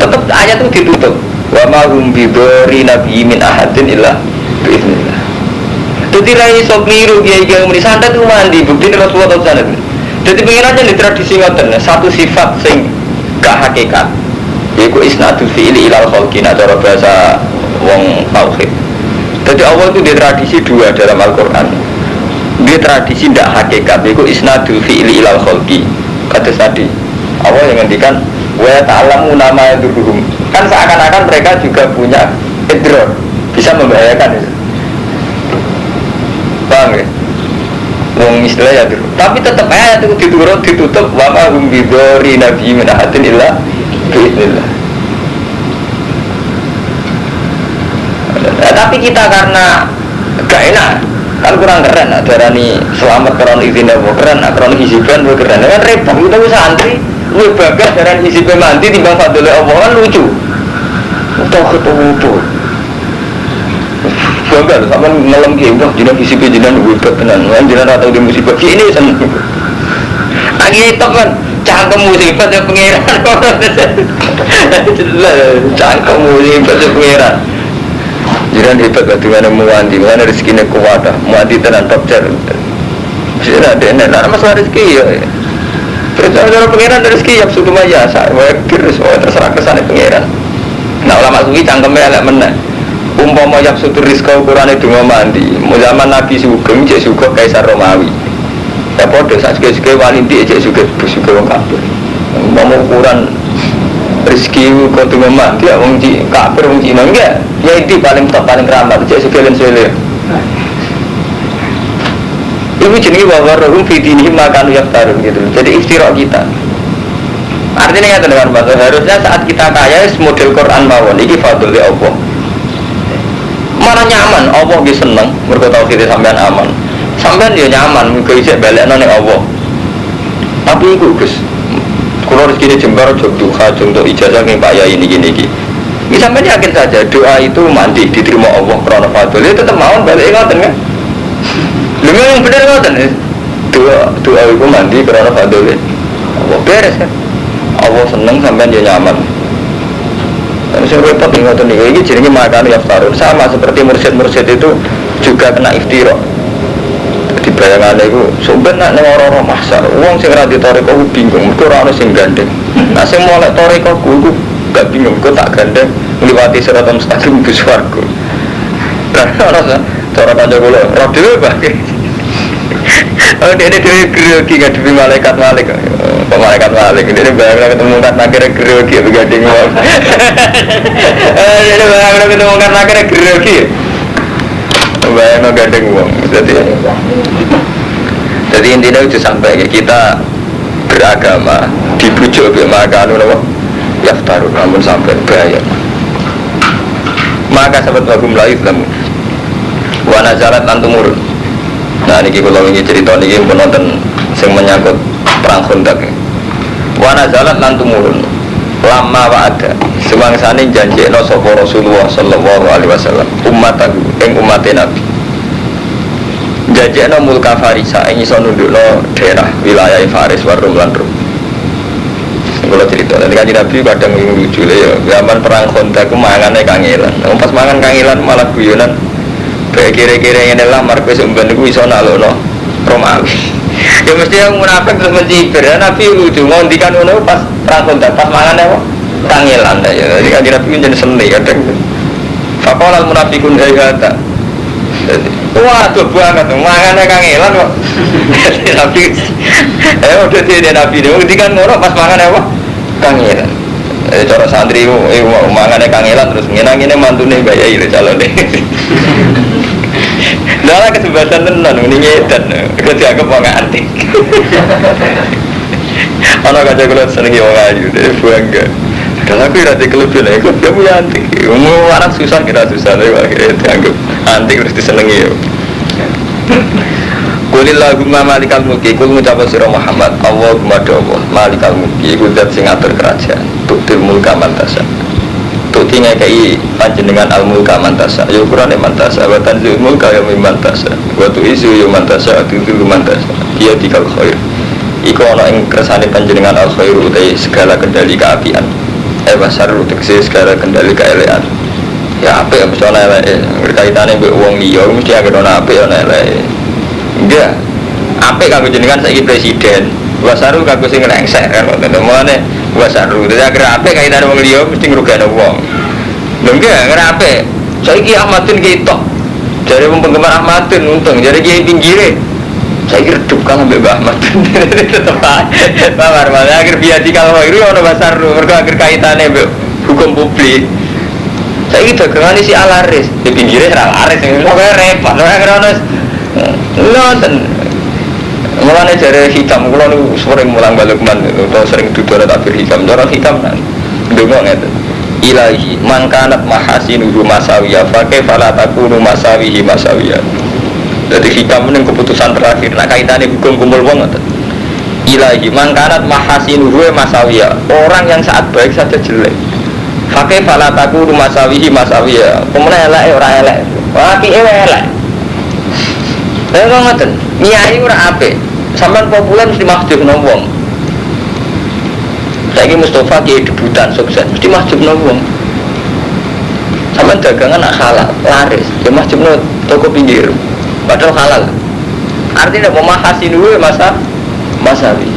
Tetap ayat itu ditutup. Wa ma hum bidori nabi min ahadin illa biiznillah. Jadi rai iso kliru kiai-kiai muni santet itu mandi bukti Rasulullah sallallahu. Jadi pengiran yang di tradisi ngoten satu sifat sing gak hakikat. Yaiku isnadul fi'li ilal khalqi cara bahasa wong tauhid. Jadi Allah itu di tradisi dua dalam Al-Qur'an. Dia tradisi tidak hakikat, itu isnadul fi'li ilal khalqi. Kata tadi Allah yang ngendikan wa ta'lamu nama yadurruhum. Kan seakan-akan mereka juga punya idrar, bisa membahayakan itu. Paham ya? Wong istilah ya dulu. Tapi tetap ayat itu ditutup wa ma hum bidori nabi min ahadin illa biiznillah. Tapi kita karena gak enak Kan kurang keren, darani selamat karena izin Allah keren, karena hisiban keren. Kan repot kita santri, lu bagas darani hisiban mandi timbang fadlul Allah kan lucu. Tahu ketemu. Bangga, sama ngelam ki, wah jinak hisiban jinak hebat tenan. Kan jinak atau di musibah ini seneng. Lagi itu kan cangkem musibah ya pengiran. Cangkem musibah ya pengiran. Jiran hebat lah dengan muanti, mana rezekinya kuat dah, muanti tenan top jar. Mesti ada nak masalah rezeki ya. Perjalanan pengiran rezeki yang sudah maya, saya kira semua terserah kesana pengiran. Nah ulama sufi cangkemnya elak menang. Umpama yang sudah rezeki ukurannya dua mandi, zaman Nabi Sugeng, cek Sugeng Kaisar Romawi. Ya bodoh, saat sekali wali dia cek Sugeng orang kafir. Umpama ukuran rezeki kau tunggu mandi, ya orang kafir orang Cina enggak. Ya itu paling top, paling keramat, cek sekalian. Ini jenis bahwa rohum fitini makan yaftarun gitu. Jadi istirak kita. Artinya ya dengan bahasa harusnya saat kita kaya model Quran mawon ini fadl ya Allah. Mana nyaman, Allah dia seneng, mereka tahu kita sampean aman. Sampean dia nyaman, mereka ijek balik nane Allah. Tapi itu Gus, kalau rezeki jembar jog duha, untuk ijazah yang Pak Yai ini gini. Ini sampean yakin saja doa itu mandi diterima Allah karena fadl. Itu tetap mau balik ngoten kan? Lha yang bener ngoten doa itu mandi karena fadl. Allah beres kan? Allah seneng sampean dia nyaman. Dan saya repot ngoten niku iki jenenge makan yaftarun sama seperti mursyid itu juga kena iftirah. Di bayangannya itu sebenarnya ning ora-ora mahsyar wong sing ra ditoreko bingung mergo ora ono sing gandeng. Nah sing molek toreko ku gak bingung kok tak gandeng ngliwati siratan mustaqim ke swarga. Karena cara kanca kula ora dhewe bae. Oh dia grogi ngadepi malaikat. Malaikat ini bayangkan ketemu kan akhirnya grogi begading wong. Dia bayangkan ketemu kan akhirnya grogi. Bayangkan gading wong. Jadi intinya itu sampai kita beragama dibujuk makan apa? Yaftarun namun sampai bahaya. Maka sahabat bagum la Islam wa nazarat lan tumurun. Nah niki kalau ingin cerita niki penonton sing menyangkut perang Khandaq. Wa nazalat lan tumurun. Lama wa ada semangsane janjekno sapa Rasulullah sallallahu alaihi wasallam ummatahu ing ummate Nabi. Janjekno mulka Farisa ing iso nundukno daerah wilayah Faris wa Rum lan Rum. Kalau cerita, nanti kan Nabi kadang lucu ya. Zaman perang Khandaq ku mangane kangelan. Pas mangan kangelan malah guyonan. Kayak kira-kira yang adalah markus umban itu bisa nalono Romawi. Ya mesti yang munafik terus mencibir. Nabi lucu ngondikan ono pas perang Khandaq pas mangan apa? Kangelan ya. Jadi kan Nabi jadi seni kadang. Faqala al-munafiqun hayata. Waduh banget mangannya kangelan kok. Nabi udah dia Nabi dia ngondikan ono pas mangan apa? Kangelan. Cara santri mangannya kangelan terus ngene mantune bayai lho calone. Dalah kesempatan tenan ini nyedan dianggap wong antik. Ana kaca kula seneng wong ayu dhewe bangga. Dalah aku ora kelebihan aku kamu antik. Mau anak susah kira susah akhirnya dianggap antik terus disenengi ya. Qulillahumma malikal mulki kul ngucap sira Muhammad Allahumma Allah malikal mulki iku zat sing ngatur kerajaan tutil mulka mantasa tuti ngekei panjenengan al mulka mantasa ya ukurane mantasa wa tanzil mulka ya mantasa wa tu isu ya mantasa tutil mantasa dia dikal khair iku ana ing kersane panjenengan al khair utai segala kendali keapian basar utekse segala kendali keelekan ya apik mesti ana eleke berkaitane mbek wong liya mesti anggere ana apik ana eleke. Enggak, apik kanggo jenengan saiki presiden. Wasaru kanggo sing ngengsek kan ngoten. Mulane wasaru dadi agar apik kaitane wong liya mesti ngrugekno wong. Lho enggak, ora apik. Saiki Ahmadun ketok. Jare wong penggemar Ahmadun untung, jare kiai pinggire. Saiki redup kan mbek Mbah Ahmadun. Tetep ae. Bawar malah agar biadi kalau iku ono wasaru mergo agar kaitane mbek hukum publik. Saiki dagangane si alaris, di pinggire ora alaris, kok repot ora ono. Nonton, mulanya dari hikam, kalau nu sering mulang balik atau sering duduk ada takbir hikam, orang hikam kan, dengar nggak? Ilahi, mangkanat mahasinuhu masawiyah, pakai fala takunu masawihi masawiyah. Jadi hikam ini keputusan terakhir. Nak kaitannya hukum kumpul wong ngoten. Ilahi mangkanat mahasinuhu masawiya. Orang yang saat baik saja jelek. Pakai falataku masawihi masawiya. Pemenang elek ora elek. Apike elek. Lha kok ngoten. Nyai ora apik. Sampeyan populer mesti mahjubno wong. Saiki Mustafa kiai debutan sukses mesti mahjubno wong. Sampeyan dagangan nak halal, laris. Ya mahjubno toko pinggir. Padahal halal. Artinya pemahasin dulu masawi.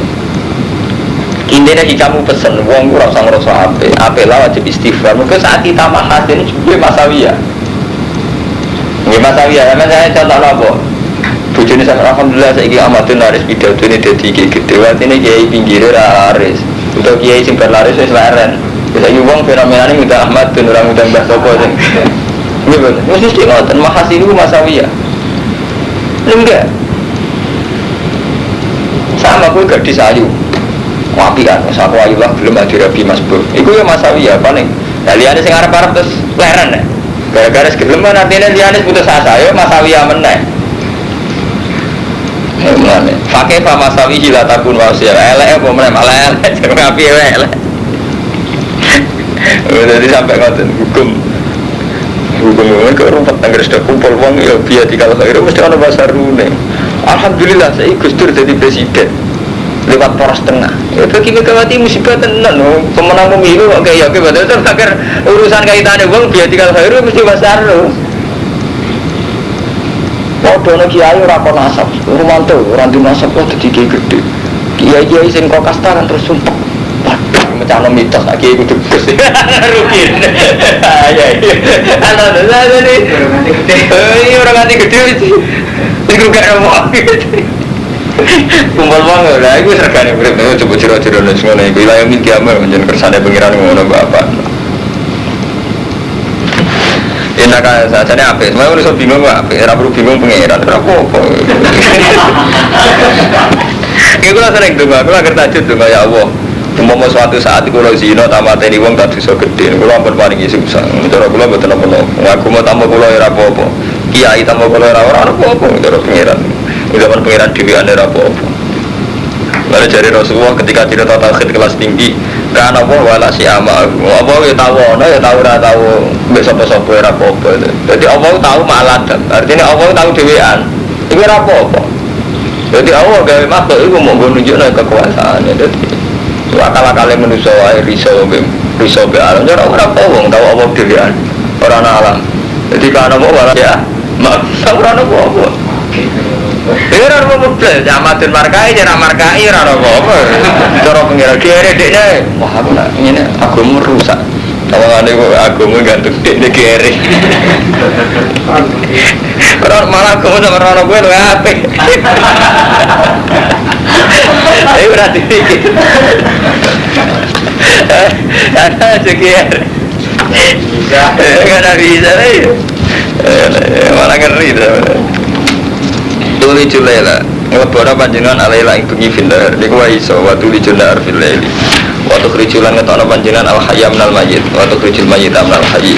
Intinya kamu pesen wong ora usah ngrasa apik lah wajib istighfar. Mungkin saat kita mahasin juga masawi ya. Nggih masawi ya, saya contoh apa? Bojone sampe alhamdulillah saiki amatun laris pidatone dadi gede. Artine kiai pinggire laris. Untuk kiai sing berlaris wis leren. Saiki wong fenomenane mudah Ahmad dan orang mudah Mbah Sapa sing. Nggih bener. Mesti ngoten mahasin itu masawi ya. Enggak. Sama gue gadis ayu. Wapian, aku ayu lah belum ada rabi Mas Bro. Iku ya masawi ya paling. Lah liyane sing arep-arep terus leren ya. Gara-gara segeleman artine liyane putus asa ya masawi ya meneh. Mulane, pakai fa masawi hilatakun wasiya. Elek apa meneh malah elek jare api elek. Jadi sampai ngoten hukum ke rumput tangger sudah kumpul wong ya biya dikal khair mesti ana basarune. Alhamdulillah saya Gus Dur jadi presiden lewat poros tengah. Ya bagi Megawati musibah tenan pemenang pemilu kok kaya ya betul agar urusan kaitane wong biya dikal khair mesti basar lho. Padha nek kiai ora kon nasab, rumanto ora di nasab kok dadi gede. Kiai-kiai sing kok kasta kan terus sumpek. Macam mitos lagi ikut terus rugi ya ada nih ini orang nanti gede itu gak mau kumpul banget lah itu sergane berapa coba ciro-ciro dan semua nih wilayah milki amal menjadi kersane pengiran ngono bapak ini kan saja apa semuanya udah bingung apa perlu bingung pengiran apa itu lah sering dengar aku lagi tajud dengar ya Allah. Umpama suatu saat kalau zina tamateni wong tak dosa gede, kalau ampun paringi susah. Cara kula mboten apa-apa. Aku mau tambah kula ora apa-apa. Kiai tambah kula ora apa-apa, cara pangeran. Udah pangeran dhewean ora apa-apa. Lalu dari Rasulullah ketika cerita tauhid kelas tinggi, kan apa wala si ama. Apa ya tahu ana ya tahu ora tahu mbek sapa-sapa ora apa-apa. Jadi Allah tahu ma'aladam. Artinya Allah tahu dhewean. Iku ora apa-apa. Jadi Allah gawe makhluk iku mau nunjukno kekuasaane. Dadi akal-akale manusia wae risau be alam ora apa wong tau apa dhewean ora ana alam dadi kan apa ora ya mak ora ana apa ora ana apa jamatun markai ora markai ora ana apa cara pengira kere dekne wah aku nak ngene agama rusak tawangane kok agama gantung dekne kere ora malah agama sama ora ana kowe lho apik ayo berarti ada sekian nggak bisa lagi malah ngeri tuli julela ngebora panjenengan alaila ing bengi findar niku wae iso wa tuli jular fil laili wa tukhrijulan ngetokno panjenengan al hayya minal mayyit wa tukhrijul mayyita minal hayy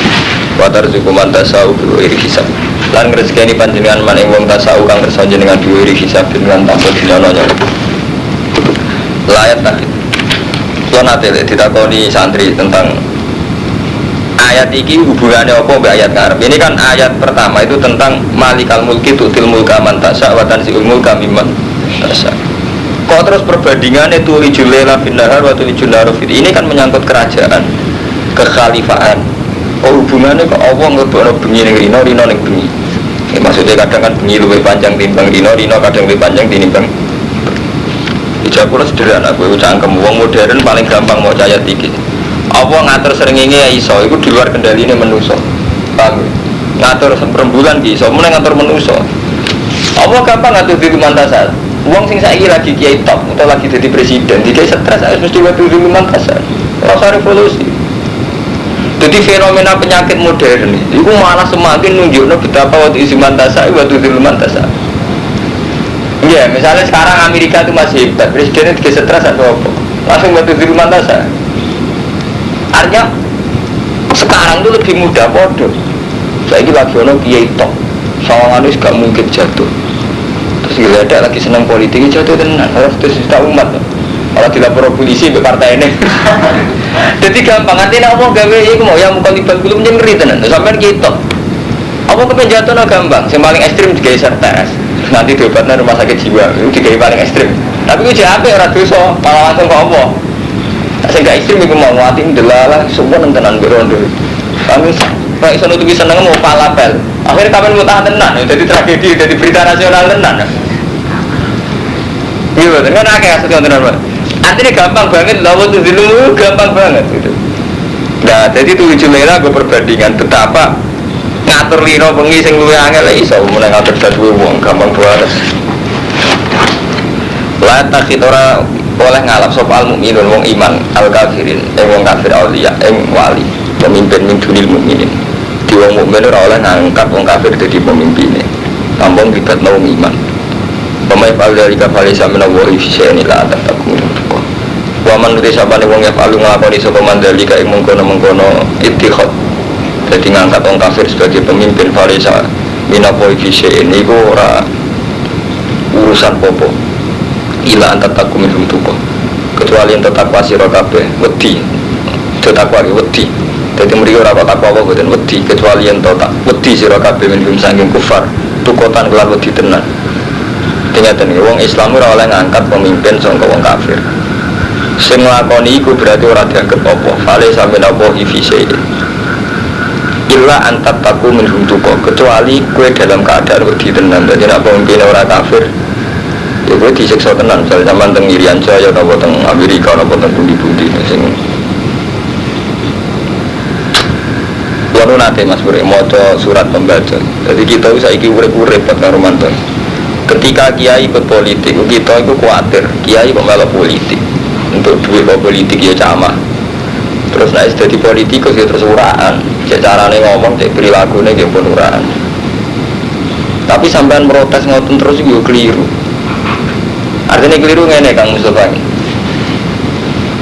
wa tarzuqu man tasau bi ghairi hisab lan ngrezekeni panjenengan maning wong tasau kang kersa jenengan bi ghairi hisab lan tanpa dinono layat tadi kalau nanti ditakoni santri tentang ayat ini hubungannya apa mbak ayat ngarep ini kan ayat pertama itu tentang malikal mulki tutil mulka man tasya wa tanzi'ul mulka mimman tasya kok terus perbandingannya tulijul laila bin nahar wa tulijul nahar fil ini kan menyangkut kerajaan kekhalifaan hubungannya kok Allah ngelebokno bengi ning rino ning bengi ya, maksudnya kadang kan bengi luwih panjang timbang rino kadang luwih panjang timbang Ijabul sederhana, gue cangkem wong modern paling gampang mau caya tinggi. Apa ngatur serengenge iso, itu di luar kendali ini menuso. Paham? Ngatur rembulan ki iso, mulai ngatur menuso. Apa gampang ngatur di mantasal? Wong sing saiki lagi kiai top atau lagi jadi presiden, dia stres harus mesti ngatur di mantasal. Rasa revolusi. Jadi fenomena penyakit modern itu malah semakin nunjukno betapa waktu isi mantasal, waktu di mantasal. Iya, misalnya sekarang Amerika itu masih hebat, presidennya juga stres atau apa langsung batu di rumah tasa. Artinya sekarang itu lebih mudah podo. Saya lagi ono kiai top, sawangan itu gak mungkin jatuh. Terus gila lagi senang politik jatuh tenan, harus juta umat. Kalau dilapor polisi ke partai ini. Jadi gampang nanti nak ngomong gawe iku mau yang muka libat belum ngeri tenan. Sampean kita. Apa kepen jatuh gampang, yang paling ekstrim digawe sertes. Nanti diobatnya rumah sakit jiwa, itu digawe paling ekstrim. Tapi ku jek apik ora dosa, malah langsung kok apa. Sing gak ekstrim iku mau ngati ndelalah semua nang tenan berondo. Kami Pak iso nutupi seneng mau palapel. Akhirnya kapan mau tahan tenan, jadi tragedi, jadi berita nasional tenan. Iya betul, kan akeh kasus tenan, Pak. Artinya gampang banget, lawan tuh dulu gampang banget gitu. Nah, jadi tujuh merah gue perbandingan betapa ngatur lino bengi sing luwe angel iso mulai ngatur dadu wong gampang banget. La takhid ora oleh ngalap sapa al mukminun wong iman al kafirin wong kafir auliya wali pemimpin min dunil mukminin. Di wong mukmin ora oleh ngangkat wong kafir dadi pemimpine. Tampung libatno wong iman. Pemain pada jika falisa menawa ifsyani la tatakun. Wa man nuti sabane wong yafalu nglakoni sapa mandalika ing mengkono-mengkono ittikhad. Jadi ngangkat wong kafir sebagai pemimpin falisa menawa ifsyani iku ora urusan popo. Ila antar takum minhum tuko. Kecuali yang takwa sira kabeh wedi. Takwa iki wedi. Dadi mriki ora kok takwa apa boten wedi kecuali yang tak wedi sira kabeh minhum saking kufar. Tukotan kelan wedi tenan. Ternyata nih, wong Islam ora oleh ngangkat pemimpin sangka wong kafir. Sing nglakoni iku berarti ora dianggap apa. Fale sampe napa ifise. Illa antat taku minhum tuko. Kecuali kue dalam keadaan wedi tenan. Dadi nek pemimpin ora kafir, ya kue disiksa tenan. Misalnya zaman teng Irian Jaya napa teng Amerika napa teng pundi-pundi sing Lalu nanti Mas Buri maca surat pembaca. Jadi kita saiki urip-urip pada Ramadan. Ketika kiai ikut politik, kita itu khawatir kiai kok malah politik untuk duit politik ya camah. Terus naik jadi politikus ya terus uraan. Caranya ngomong, cek perilakunya ya pun uraan. Tapi sampean protes ngoten terus juga keliru. Artinya keliru ngene Kang Mustafa.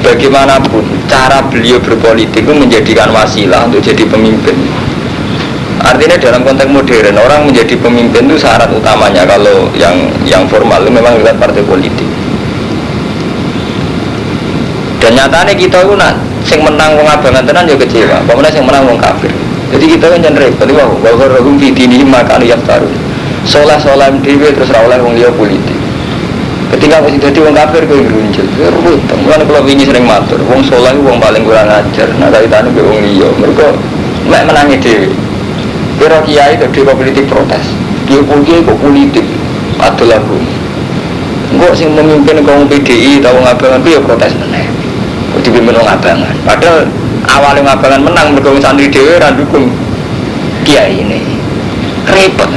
Bagaimanapun cara beliau berpolitik itu menjadikan wasilah untuk jadi pemimpin. Artinya dalam konteks modern orang menjadi pemimpin itu syarat utamanya kalau yang formal itu memang lewat partai politik. Dan nyatanya kita itu sing menang wong abangan tenan ya kecewa, pokoknya sing menang wong kafir. Jadi kita kan jangan repot, wa gharrahum fi dinihim ma kanu yaftarun. Soleh-soleh dhewe terus ra oleh wong liya politik. Ketika wis dadi wong kafir kowe ngrunjul, ruwet. Mulane kula wingi sering matur, wong soleh wong paling kurang ajar, nah kaitane mbek wong liya. Mergo mek menangi dhewe. Kira kiai itu dia politik protes. Dia kok politik atau lagu. Enggak sih memimpin kaum PDI tahu ngabangan dia protes meneh. Kok dipimpin ngabangan. Padahal awalnya ngabangan menang bergabung santri dewe ra dukung kiai ini. Repot.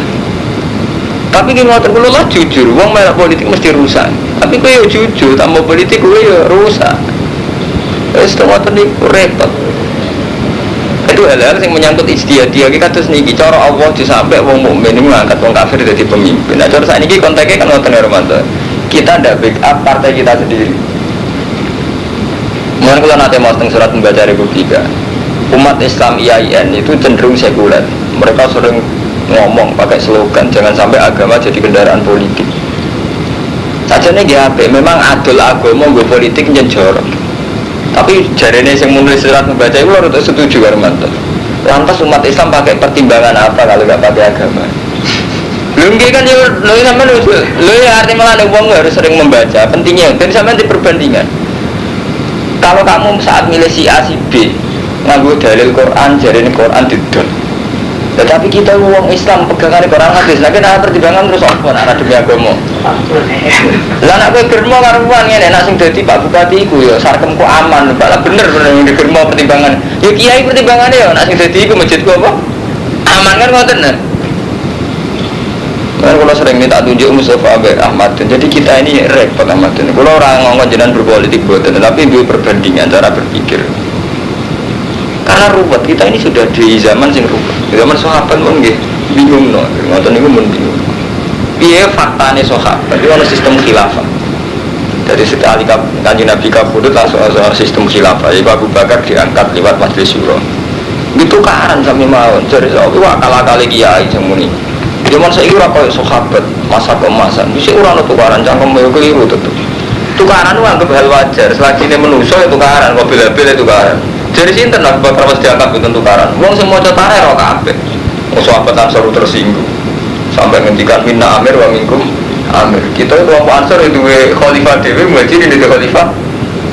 Tapi ki ngoten kula lah jujur, wong melok politik mesti rusak. Tapi kowe yo jujur, tambah politik kowe yo rusak. Wis ngoten niku repot. Itu hal-hal yang menyangkut ijtihadiyah iki kados niki cara Allah disampe wong mukmin ngangkat wong kafir dadi pemimpin. Nah cara sakniki konteknya kan ngoten ya Romanto. Kita ndak backup partai kita sendiri. Mulane kula nate mau teng surat membaca Republika. Umat Islam IAIN itu cenderung sekuler. Mereka sering ngomong pakai slogan jangan sampai agama jadi kendaraan politik. Sajane nggih apik, memang adol agama nggo politik njen jorok. Tapi jarene yang menulis surat membaca itu harus setuju Armanto. Lantas umat Islam pakai pertimbangan apa kalau nggak pakai agama? Belum kan ya, lo ya artinya malah uang harus sering membaca. Pentingnya dan sama di perbandingan. Kalau kamu saat milih si A si B nganggo dalil Quran, jarene Quran didol. Tetapi kita uang Islam pegangan Quran hadis, lagi ada pertimbangan terus apa? Anak demi agama. Lah nek kowe germo karo wong ngene nek sing dadi Pak Bupati iku ya sarkemku aman, malah bener yang germo pertimbangan. Ya kiai pertimbangane ya nek sing dadi iku masjidku apa? Aman kan ngoten nah. Kan kalau sering minta tunjuk Mustafa Abed Ahmad, jadi kita ini repot Ahmad. Kalau orang ngomong jenengan berpolitik boten, tapi dua perbandingan cara berpikir. Karena ruwet, kita ini sudah di zaman sing ruwet. Zaman sahabat pun nggih bingung no, ngoten niku mun bingung. Piye faktane sahabat? Itu ana sistem khilafah. Dari sekali Kanjeng Nabi kabudut langsung sistem khilafah. Ibu Abu Bakar diangkat lewat majelis syuro. Itu karan sami mawon. Jadi sahabat akal-akale kiai sing muni. Zaman saya ora koyo sahabat masa kemasan. Bisa ora ono tukaran cangkem yo keliru tetep. Tukaran itu anggap hal wajar. Selagi ini manusia itu tukaran, mobil-mobil itu tukaran. Jadi sinten Abu Bakar pas dianggap itu tukaran. Wong sing maca tareh ora kabeh. Wong sahabat Ansor tersinggung. Sampai ngendikan minna amir wa minkum amir. Kita kelompok Ansor itu khalifah dhewe, mujid ini khalifah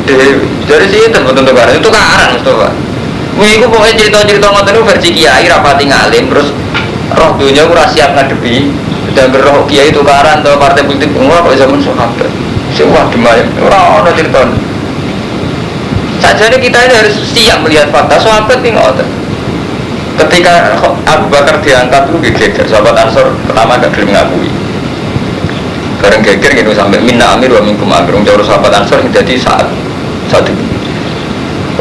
dhewe. Jadi sinten betul tukaran. Itu tukaran Mustafa. Wih, itu pokoknya cerita-cerita ngoten versi kiai rapati ngalim terus roh dunia aku siap ngadepi dan roh kiai tukaran atau partai politik ora kok zaman sahabat. Semua demai ora ono cerita. Sajane kita ini harus siap melihat fakta sahabat ini ngoten. Ketika Abu Bakar diangkat itu geger, sahabat Ansor pertama gak gelem ngakui. Bareng geger gitu sampai minna amir wa minkum amir. Jauh sahabat Ansor jadi saat itu.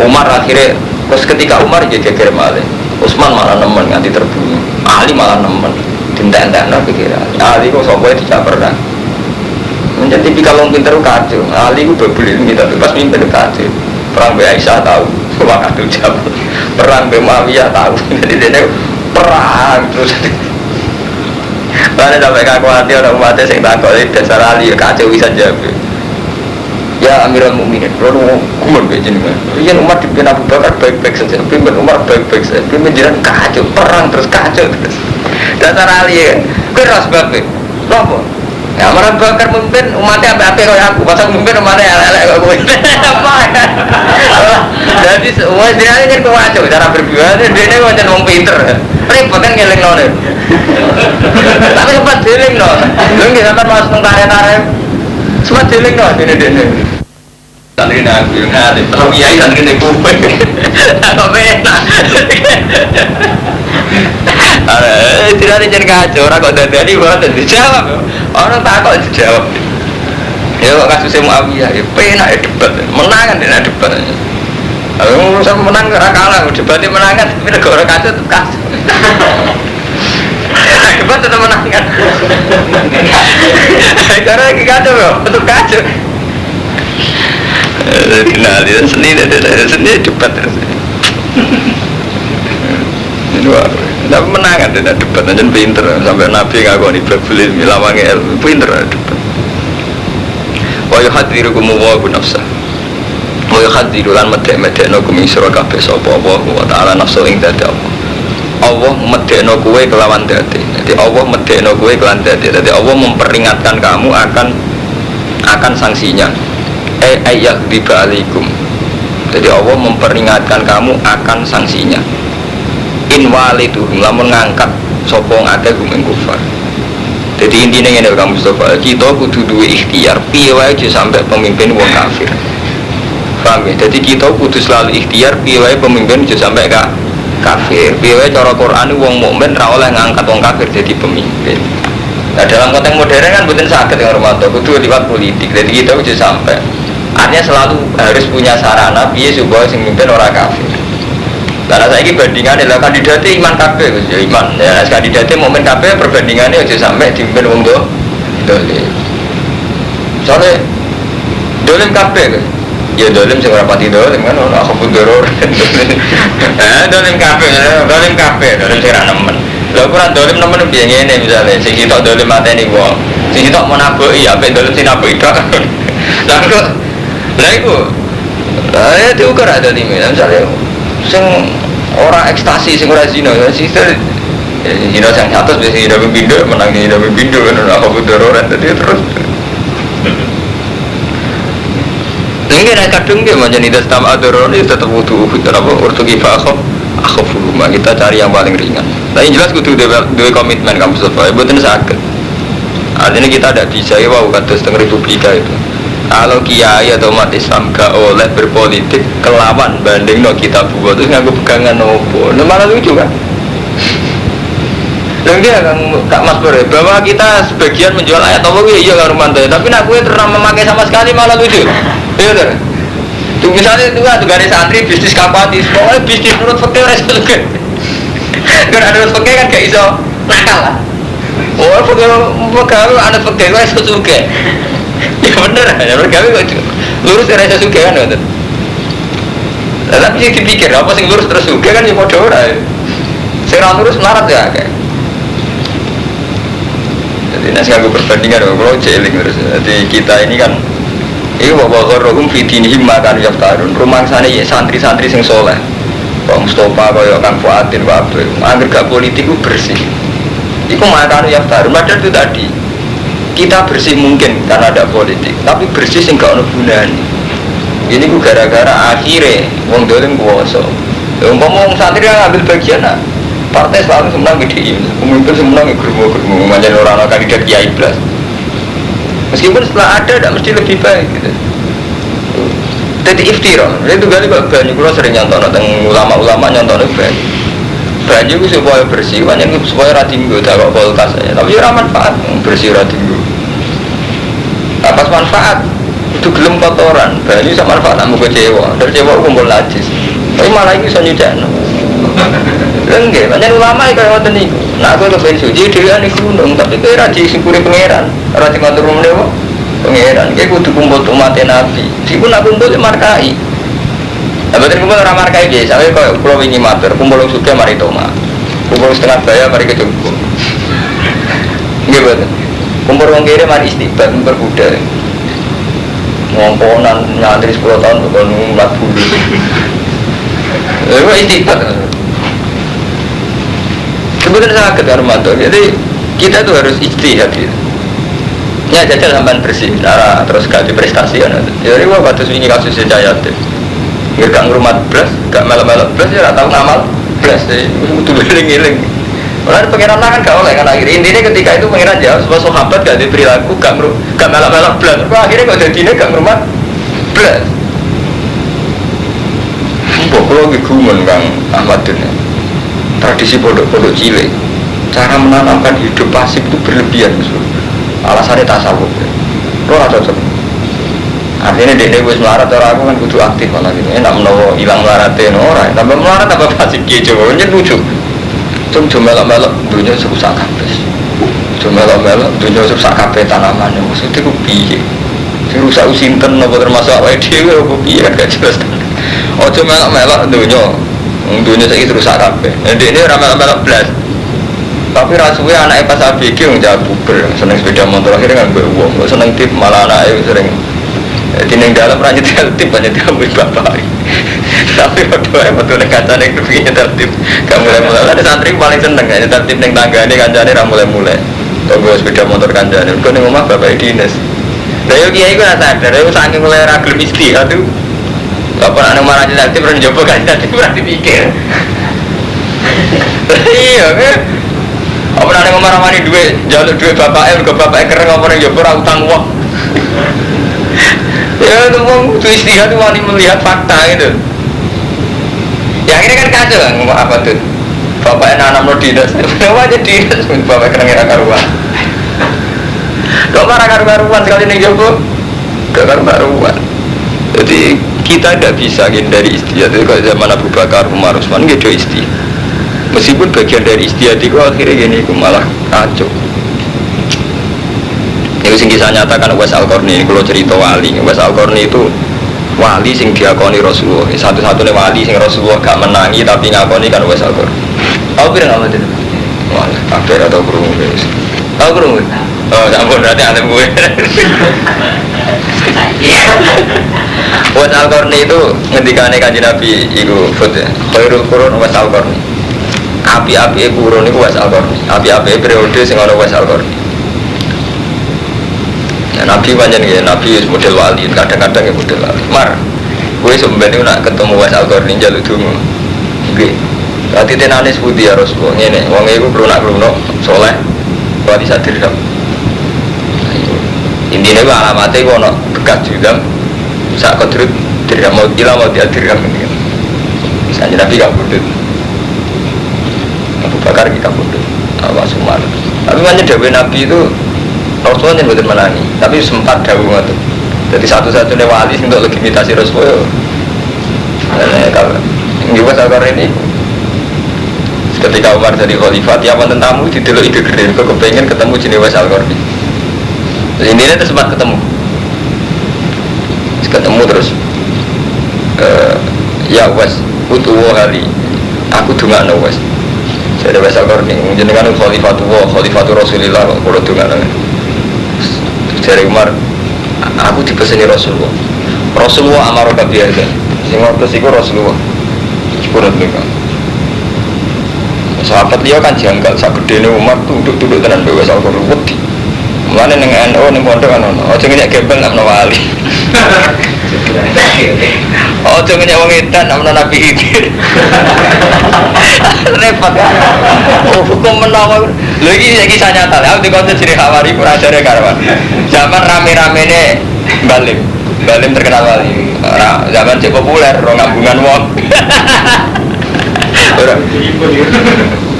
Umar akhirnya terus ketika Umar jadi geger malah, Utsman malah nemen nganti terbunuh, Ali malah nemen, dinten-tenten pikiran. Ali kok sampai tidak pernah. Menjadi kalau pinter kacau, Ali itu berbeli kita bebas mimpin kacau. Perang Aisyah tahu, waktu jam. Perang Muawiyah tahu, jadi dia perang terus. Mana sampai kaku hati orang umatnya yang takut dasar Ali kacau bisa jawab. Ya Amirul Mukminin, kalau kumon begini kan, iya umat dipimpin Abu Bakar baik-baik saja, pimpin Umar baik-baik saja, pimpin jiran kacau, perang terus kacau terus. Dasar Ali ya, keras banget, lopo. Ya Abu Bakar memimpin umatnya apa-apa kayak aku, pasang memimpin umatnya elek kayak gue. Apa? Jadi semua dia ini kacau, cara berbuat dia ini macam orang pinter, repot kan ngeling nol. Tapi sempat dealing nol, lu nggak sempat masuk karya-karya. Semua dealing no, dene. Santri nabi ngade, terus kiai santri nek kuping. Apa enak. Tidak ada jadi kacau, orang kok dadani boten dijawab. Orang takut dijawab. Ya kok kasusnya Muawiyah, ya penak ya debat. Menang kan dia debat. Kalau urusan menang ora kalah, debatnya menangan, tapi negara kacau tetap kacau. Debat tetap menang kan. Karena lagi kacau loh, betul kacau. Kenal dia sendiri debat terus. Tapi menang kan dia debat, aja pinter sampai Nabi ngakoni berbeli milawangnya pinter debat. Wa yuhadirukum wa nafsa. Wa yuhadirulan medek-medekno kumi sira kabeh sapa wa ta'ala nafsu ing dadi Allah medekno kowe kelawan dadi. Jadi Allah medekno kowe kelawan dadi. Jadi Allah memperingatkan kamu akan sanksinya. Ayat dibalikum. Jadi Allah memperingatkan kamu akan sanksinya. In waliduhum lamun ngangkat sapa ngake gumeng kufar. Jadi intinya ngene kamu Mustafa, kita kudu duwe ikhtiar piye wae aja sampai pemimpin wong kafir. Paham ya? Jadi kita kudu selalu ikhtiar piye wae pemimpin aja sampai kafir. Piye wae cara Quran wong mukmin ra oleh ngangkat wong kafir jadi pemimpin. Nah dalam konteks modern kan mboten saged yang hormat, kudu liwat politik. Jadi kita aja sampai artinya selalu harus punya sarana piye supaya sing mimpin ora kafir. Karena saya ini bandingannya adalah kandidatnya iman kabeh, ya iman. Ya kandidatnya momen kabeh perbandingannya aja sampai dipimpin wong dolim. Soalnya dolim kabeh, ya dolim sing ora pati dolim kan, aku pun doror. Dolim kabeh, dolim sing ra nemen. Lha kurang dolim nemen piye ngene misale, sing sitok dolim mateni wong, sing sitok menabuki apik dolim sing nabuki tok. Lah iku, itu ukur ada limit, misalnya. Sing ora ekstasi, sing ora zina, sister zina yang atas biasanya tidak berbindo, menangnya tidak berbindo, kan apa beneran tadi terus. Ini kan kadang dia macam ini tetap adoran, itu tetap butuh apa urtukifa aku rumah kita cari yang paling ringan. Tapi jelas kudu dua komitmen kamu sesuai, bukan sakit. Artinya kita tidak bisa ya wow kata setengah republika itu. Kalau kiai atau umat Islam gak oleh berpolitik kelawan banding no kita buat terus nganggo pegangan nopo, malah lucu kan? Dan dia Kak Mas Bore bahwa kita sebagian menjual ayat Allah iya kan Romanto, tapi nak gue pernah memakai sama sekali malah lucu, iya kan? Tuh misalnya itu kan garis santri bisnis kapatis, pokoknya bisnis menurut fakir resiko juga. Karena menurut fakir kan gak iso nakal lah. Oh fakir anak fakir gue iso juga. Ya bener, ya kami kok lurus ke rasa suka kan betul. Tapi sih dipikir apa sih lurus terus suka kan ya bodoh lah. Saya lurus melarat ya kayak. Jadi nasi aku perbandingan kalau jeling terus. Jadi kita ini kan ini bawa rohum fitnihim makan yaftarun. Rumah sana ya santri-santri sing soleh. Pak Mustafa kaya Kang Fuadin wae. Angger gak politik ku bersih. Iku makan yaftarun. Padahal itu tadi kita bersih mungkin karena ada politik, tapi bersih sing gak ono gunane. Ini ku gara-gara akhirnya wong dolim kuwasa. Umpama wong santri ngambil bagian nah, partai selalu semenang gede, pemimpin semenang germo-germo, macam orang-orang kandidat kiai belas. Meskipun setelah ada, tidak mesti lebih baik gitu. Jadi iftira, itu kali kok banyak kalau sering nyontok, tentang ulama-ulama nyontok banyak. Banyak itu supaya bersih, banyak itu supaya ratinggo, tak kok kualitas saja. Tapi ya manfaat, bersih ratinggo. Pas manfaat, itu gelem kotoran, banyak sama manfaat, kamu kecewa, tercewa kumpul najis. Tapi malah itu bisa nyucakno. Enggak, banyak ulama yang kaya ngoten niku. Nah aku kepen suci dhewean di gunung, tapi kowe ra disingkuri pangeran, ora dikontur meneh pangeran. Kowe kudu kumpul umat Nabi. Dipun aku kumpul markai. Lah boten kumpul ora markai nggih, sawe koyo kula wingi matur, kumpul sugih mari toma. Kumpul setengah daya mari kecubung. Nggih boten. Kumpul wong kere mari istighfar berbudak. Ngomponan nyantri 10 tahun kok ngulat bulu. Lha istighfar. Sebenarnya sangat kedarmatan. Jadi kita tuh harus ijtihad gitu. Ya jajal sampai bersih, cara terus ganti prestasi kan. Jadi wah batas ini kasusnya Cahayat. Nggak ngrumat belas, nggak melok-melok belas ya tahu ngamal belas. Jadi itu beling-beling. Orang pengiran kan gak oleh kan akhirnya intinya ketika itu pengiran jawab sebuah sahabat gak ada perilaku gak melok-melok belas. Akhirnya kok jadinya gak ngrumat belas. Kalau gumun Kang Ahmad ini tradisi pondok-pondok cilik cara menanamkan hidup pasif itu berlebihan alasannya tasawuf lo gak cocok artinya dia wis melarat orang aku kan kudu aktif malah gitu enak menawa hilang melaratnya orang tambah melarat tambah pasif gitu ini lucu cuma melok-melok dunia serusak kabeh cuma melok-melok dunia serusak kabeh tanamannya maksudnya itu piye rusak usinten apa termasuk awake dhewe apa piye kan gak jelas ojo melok-melok dunia saiki rusak kabeh. Nek ini ora melok-melok blas. Tapi rasuwe anake pas ABG wong jawab buber, seneng sepeda motor akhirnya nganggo wong, kok seneng tip malah anake sering ning dalam ra nyetel tip banyak diambil bapak. Tapi padha betul nek kancane kuwi nyetel tip. Gak mulai-mulai ada santri paling seneng nyetel tip ning tanggane kancane ra mulai-mulai. Tunggu sepeda motor kancane, kok ning omah bapak dinas. Lah yo kiai ku ora sadar, yo saking mulai ra gelem istihad tuh. Apa nak marah jadi aktif orang jawab kan jadi berarti pikir. Iya kan? Apa nak marah-marah duit jalur duit bapaknya ke bapaknya keren apa orang jawab orang utang uang. Ya itu mau tuh istihad tuh wani melihat fakta gitu. Ya akhirnya kan kacau kan ngomong apa tuh? Bapaknya nanam lo dinas, kenapa aja dinas? Bapaknya keren ngira karuan. Kok marah karuan sekali nih jawab? Gak karuan. Jadi kita tidak bisa hindari istihad itu kalau zaman Abu Bakar, Umar, Utsman gitu istihad. Meskipun bagian dari istihad itu akhirnya gini itu malah kacau. Itu sing kisah nyatakan Uwais Al-Qarni kalau cerita wali. Uwais Al-Qarni itu wali sing diakoni Rasulullah. Satu-satunya wali sing Rasulullah gak menangi tapi ngakoni kan Uwais Al-Qarni. Tahu pirang apa itu? Wah, kabeh atau krungu guys. Tahu krungu? Oh, sampun berarti alim gue. Uwais Al-Qarni itu ngendikane Kanjeng Nabi iku khairul qurun Uwais Al-Qarni. Api-api qurun iku Uwais Al-Qarni. Api-api periode sing ana Uwais Al-Qarni. Ya Nabi pancen nggih, Nabi wis model wali, kadang-kadang ya model wali. Mar, kowe sampeyan nak ketemu Uwais Al-Qarni njaluk donga. Nggih. Dadi tenane sepundi ya Rasulullah ngene, wong iku klunak-klunuk saleh, wali sadirham. Intinya itu alamatnya itu ada bekas juga saat kodrut tidak mau gila mau dia dirham misalnya Nabi gak bodot Abu Bakar kita bodot Awas Umar tapi banyak dawai Nabi itu Rasulullah yang betul menangi tapi sempat dawai itu jadi satu-satunya wali untuk legitimasi Rasulullah kalau juga saat ini ketika Umar jadi khalifah tiap tentamu di dulu ide gede kok kepengen ketemu jenis Uwais Al-Qarni ini terus sempat ketemu terus ya Uwais utuwa hari aku dungakno Uwais Jadi bahasa Korni, jenengan khalifatul Rasulillah kalau dengan dari Umar, aku dipeseni Rasulullah amar kabiyah. Sing ngotos iku Rasulullah. Sepurut niku. Sahabat liya kan janggal sak gedene Umar tunduk-tunduk tenan wis ora wedi. Mulane ning NU ning pondok kan ono. Aja ngenyek gembel nak wali. Aja ngenyek wong edan nak Nabi Khidir. Repot. Hukum menawa. Lho iki kisah nyata. Aku dikonten ciri Hawari ora jare karawan. Zaman rame-ramene Balim terkenal wali. Zaman cek populer, orang ngambungan wong. Orang.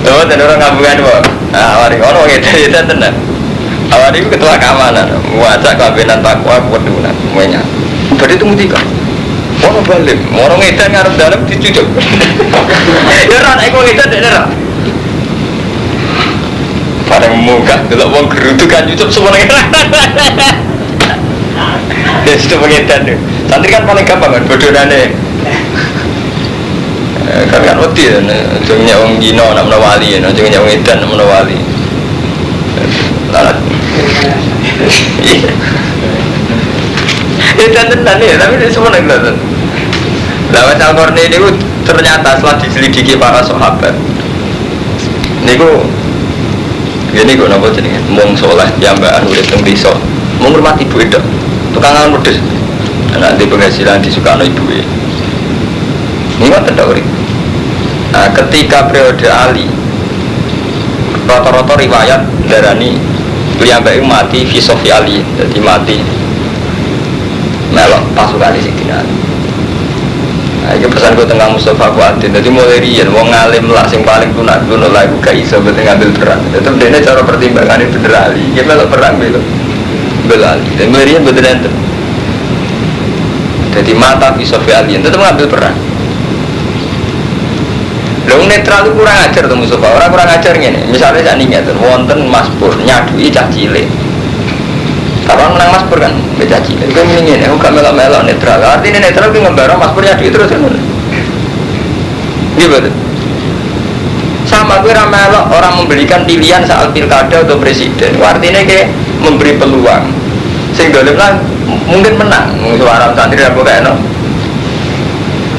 Oh, dan orang ngambungan wong. Nah, Hawari ono itu tenan. Hawari itu ketua keamanan, wajah kabinet takwa kepedunan, semuanya. Berarti itu mutika. Ono Balim, orang edan ngarep dalam dicucuk. Ya ora nek wong edan nek Padang muka, delok wong gerutu kan cucup semuanya. Ya sudah pengedan deh. Santri kan paling gampang kan bodonane. Kan wedi ya, jenenge wong Cina nak menawa wali, jenenge wong edan nak menawa wali. Lalat. Edan tenan ya, tapi semua nek ngoten. Lah wis Al-Qarni niku ternyata setelah diselidiki para sahabat. Niku ini kok napa jenenge? Mung saleh piyambakan urip teng desa. Menghormati ibu itu. Tukangan pedes, nanti penghasilan disukano ibu ini. Ini kan tidak Nah, ketika periode Ali, rata-rata riwayat darani piyambake mati fi sofi Ali, jadi mati melok pasukan di sini. Nah, ini pesan gue tengah Mustafa Kuatin. Jadi mulai rian, mau ngalim lah, yang paling tunak lah, gue gak bisa ngambil perang. Itu dia cara pertimbangan itu bener Ali, dia melok perang belok. Belali dan melihat betul ente. Jadi mata filosofi alien tetap mengambil peran. Long netral itu kurang ajar tuh Mustafa. Orang kurang ajar gini. Misalnya saya ingat wonten Maspur nyadui cah cilik. Kapan menang Maspur kan? Cah cilik. Itu mendingin. Aku gak melok netral. Artinya netral itu ngembarang Maspur nyadui terus kan? Gimana? Sama gue ramelok orang memberikan pilihan soal pilkada atau presiden. Artinya kayak memberi peluang sehingga lah mungkin menang suara santri dan bukan no.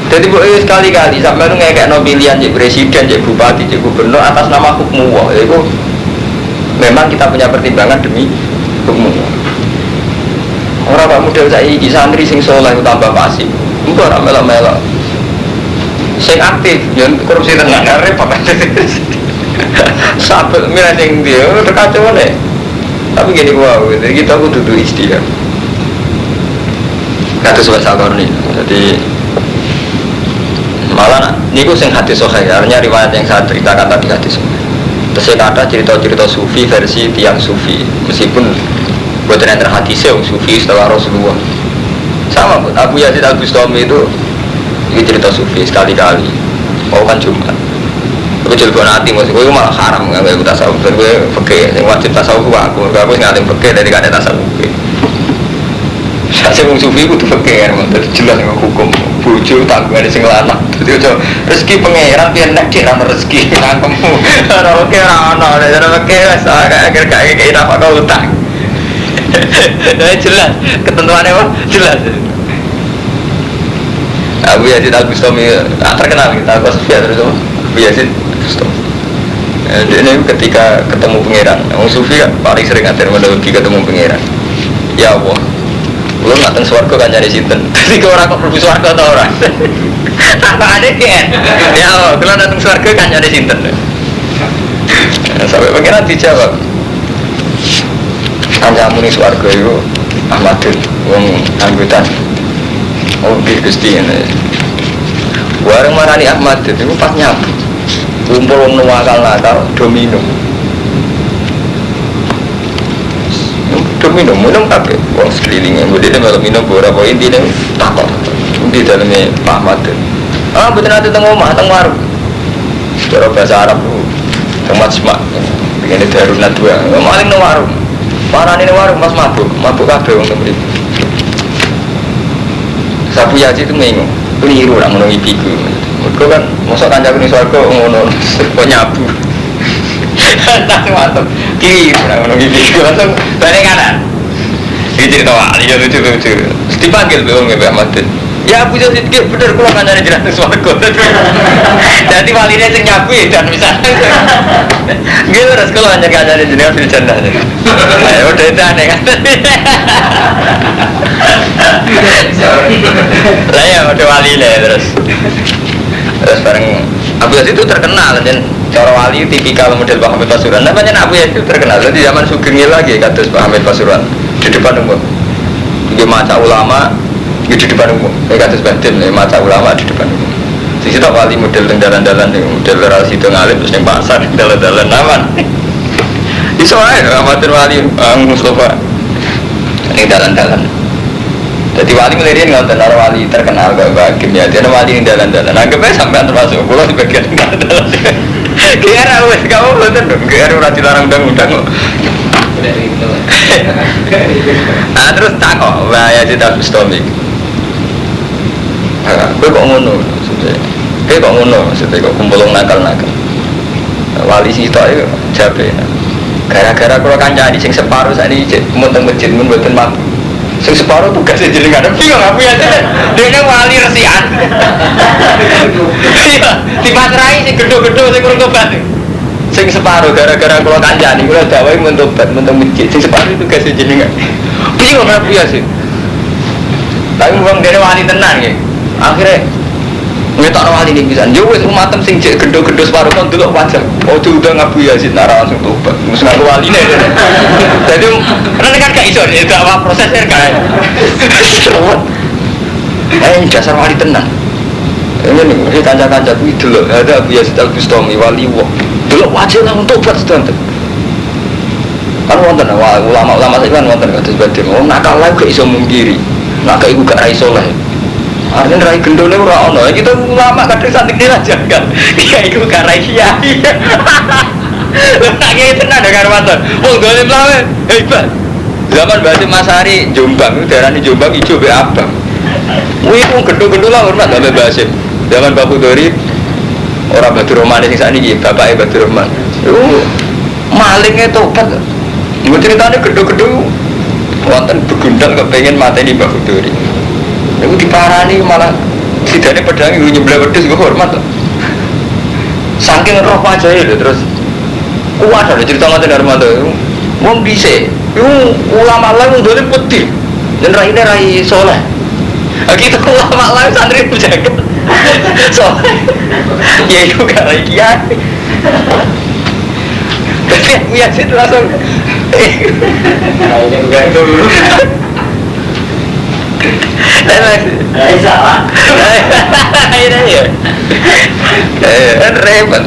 Jadi sekali-kali sampai itu kayak no pilihan jadi presiden, jadi bupati, jadi gubernur atas nama hukum Allah. Itu memang kita punya pertimbangan demi hukum Allah. Orang pak model saya di santri sing soleh tambah pasif, itu orang melok-melok sing aktif, yang korupsi tenang, repot aja. Sampai milih yang dia terkacau nih. Tapi gini wow, jadi kita kudu istilah. Kata sobat Al nih, jadi malah ini gue sing hadis sohaya, artinya riwayat yang saya ceritakan tadi hadis. Terus kata cerita-cerita sufi versi tiang sufi, meskipun buatan yang terhadisnya sufi setelah Rasulullah. Sama pun Abu Yazid Al-Bustami itu cerita sufi sekali-kali. Mau kan Jumat. Aku jelbon hati, maksud gue malah haram nggak gue tasawuf, dan gue peke, yang wajib tasawuf aku ngalim peke dari kada tasawuf. Saya mau sufi gue tuh peke kan, dari jelas yang hukum, bujuk tanggungan di singlana. Jadi itu rezeki pangeran biar nak cek rana rezeki nangkemu, rana peke rana, rana peke saya kayak apa kau utang. Jelas, ketentuannya apa? Jelas. Abu Yazid Al-Bustami terkenal kita, aku Sufyan terus Abu Yazid ini ketika ketemu pangeran, orang sufi kan paling sering ngatain menologi ketemu pangeran. Ya Allah, lu ngatain swarga kan nyari sinten. Jadi ke orang kok perlu swarga atau orang? Apa ada kan? Ya Allah, kalau datang swarga kan nyari sinten. Sampai pangeran dijawab, kancamu nih swarga itu Ahmadin, wong anggutan. Oh di Gusti ini. Warung marani Ahmadin itu pas nyabu. Kumpul wong nakal domino. Domino minum kabeh wong sekelilinge. Mbene kalau minum ora apa intine takon. Di daleme Pak Ahmad. Ah mboten ate teng omah teng warung. Cara bahasa Arab ku tempat semak. Begini darunat dua. Maling nang warung. Parane nang warung Mas mabuk kabeh wong mriki. Sapu Yaji itu mengu. Keliru nak ngono ipiku. Mereka kan, masa kancaku ni swarga ngono, kok nyabu. langsung mantep kiri orang gitu langsung balik kanan ini cerita wali ya lucu dipanggil belum Mbak Ahmadin ya Abu Yazid bener kalau kancane jenengan swarga jadi walinya sing nyabu ya dan misalnya gitu terus kalau kancane jenengan fil jannah ayo udah itu aneh kan lah ya udah wali lah terus bareng Abu Yazid itu terkenal dan cara wali tipikal model Pak Hamid Pasuruan namanya Abu Yazid itu terkenal jadi zaman Sugeng lagi kados Pak Hamid Pasuruan di depan umum dia maca ulama di depan umum kados Batin maca ulama di depan umum di situ wali model dalan-dalan model relasi itu ngalim terus yang pasar dalan-dalan aman iso ae amatir wali Mustafa ini dalan-dalan jadi wali melirian ngoten karo wali terkenal Bapak Hakim ya jadi wali ini dalan-dalan anggapnya sampean termasuk kula di bagian dalan-dalan kira wis kamu ngoten dong kira ora dilarang undang-undang nah terus takok Mbak Yazid Al-Bustami kowe kok ngono maksudnya kowe kok ngono maksudnya kok kumpulung nakal-nakal wali sing tok jabe gara-gara kula kancani sing separo sakniki cek mun teng masjid mun mboten mampu sing separo tugasnya jenengan bingung aku ya dene wali resikan dipatrai sing gedho-gedho sing kurang tobat sing separo gara-gara kula kancani kula dawahi mun tobat mun teng masjid sing separo tugasnya jenengan bingung aku ya sih tapi wong dene wali tenan nggih akhirnya ngetok wali ini bisa yo wis umatem sing jek gedho-gedho separo kon delok wajah oh diundang Abu Yazid nara langsung tobat mesti ngaku waline jadi kan gak iso gak apa prosesnya kan dasar wali tenan ini kanca-kanca kuwi delok ada Abu Yazid Al-Bustami wali wong delok wajah langsung tobat sedanten kan wonten ulama-ulama saiki kan wonten kados badhe nakal lha gak iso mungkiri nakal iku gak ra iso lah artinya rai gendone ora ono kita ulama kadang santik dirajakan iya iku gak rai kiai lha tak kiai tenan karo waton wong dolim lawe hebat zaman Basim Masari Jombang darani Jombang ijo be abang kuwi wong gendho-gendho lah hormat sampe Basim zaman Pak Budori ora Badur Rahman sing sakniki bapake Badur Rahman malingnya tobat mau ceritanya gendho-gendho wonten begundal kepengin mateni Pak Budori aku diparani malah sidane pedang iku nyebleh wedhus kok hormat to. Saking roh pajae lho terus kuat ada cerita ngoten Armando. Wong dhisik iku ulama lan ndone putih. Yen raine rai saleh. Kita ulama lan santri jaga. Saleh. Ya iku gak rai kiai. Tapi ya sih langsung raine enggak dulu. Salah. Ini ya. Repot.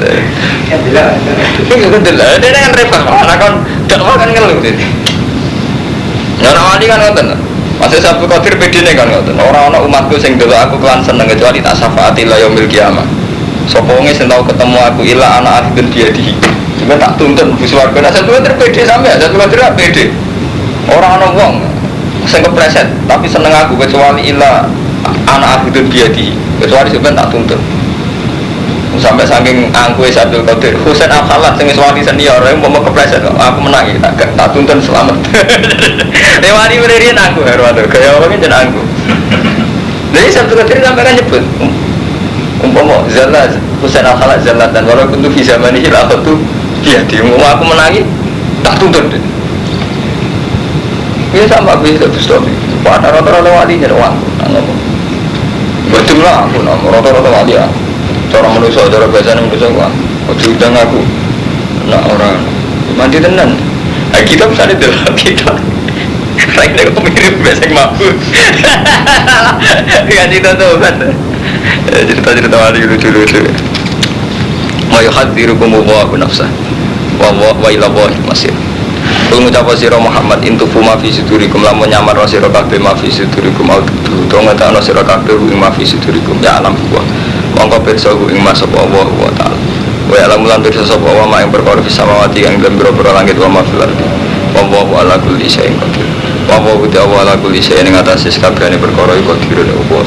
Ini kan repot. Karena kan dakwah kan ngeluh ini. Orang wali kan ngoten. Masih Abdul Qadir bedine kan ngoten. Orang-orang umatku sing delok aku kelan seneng kecuali tak syafaati la yaumil qiyamah. Sapa wong sing tau ketemu aku ila ana akhidun biadihi. Cuma tak tuntun bus warga. Nah satu Qadir pede sampe, satu Qadir pede. Orang-orang wong sing kepleset tapi seneng aku kecuali ila anak aku itu biadi kecuali sebenarnya tak tuntut sampai saking angku Abdul Qadir Husain Al-Khalat sing wali senior yang mau kepleset aku menang tak tuntun selamat lewati berian aku herwaduh kaya orang ini jeneng aku jadi Abdul Qadir sampai kan nyebut umpama Zalaz Husain Al-Khalat Zalaz dan walaupun itu bisa manihil aku tuh biadi mau aku menangi tak tuntut ini sama bisa Bustami pada rata-rata wali jadi uang betul lah aku rata-rata wali ya cara manusia, cara biasanya manusia uang diundang aku nak orang mandi tenan kita misalnya dalam kita rakyat aku mirip biasanya mabuk kan cerita tuh kan cerita-cerita wali lucu-lucu ma yuhadzirukum wa nafsah wa ila wahi masir kalau mengucap sira Muhammad intufu ma fi sudurikum lamun nyamar sira kabeh ma fi sudurikum autu to ngetakno sira kabeh ing ma fi sudurikum ya alam wa mongko pirsa ing mas apa Allah wa taala wa alam lan pirsa sapa wa ing perkara bisa mawati ing gembira langit wa ma fil ardi wa ala kulli syai'in qadir wa ala kulli syai'in ing atase kabehane perkara iku qadir wa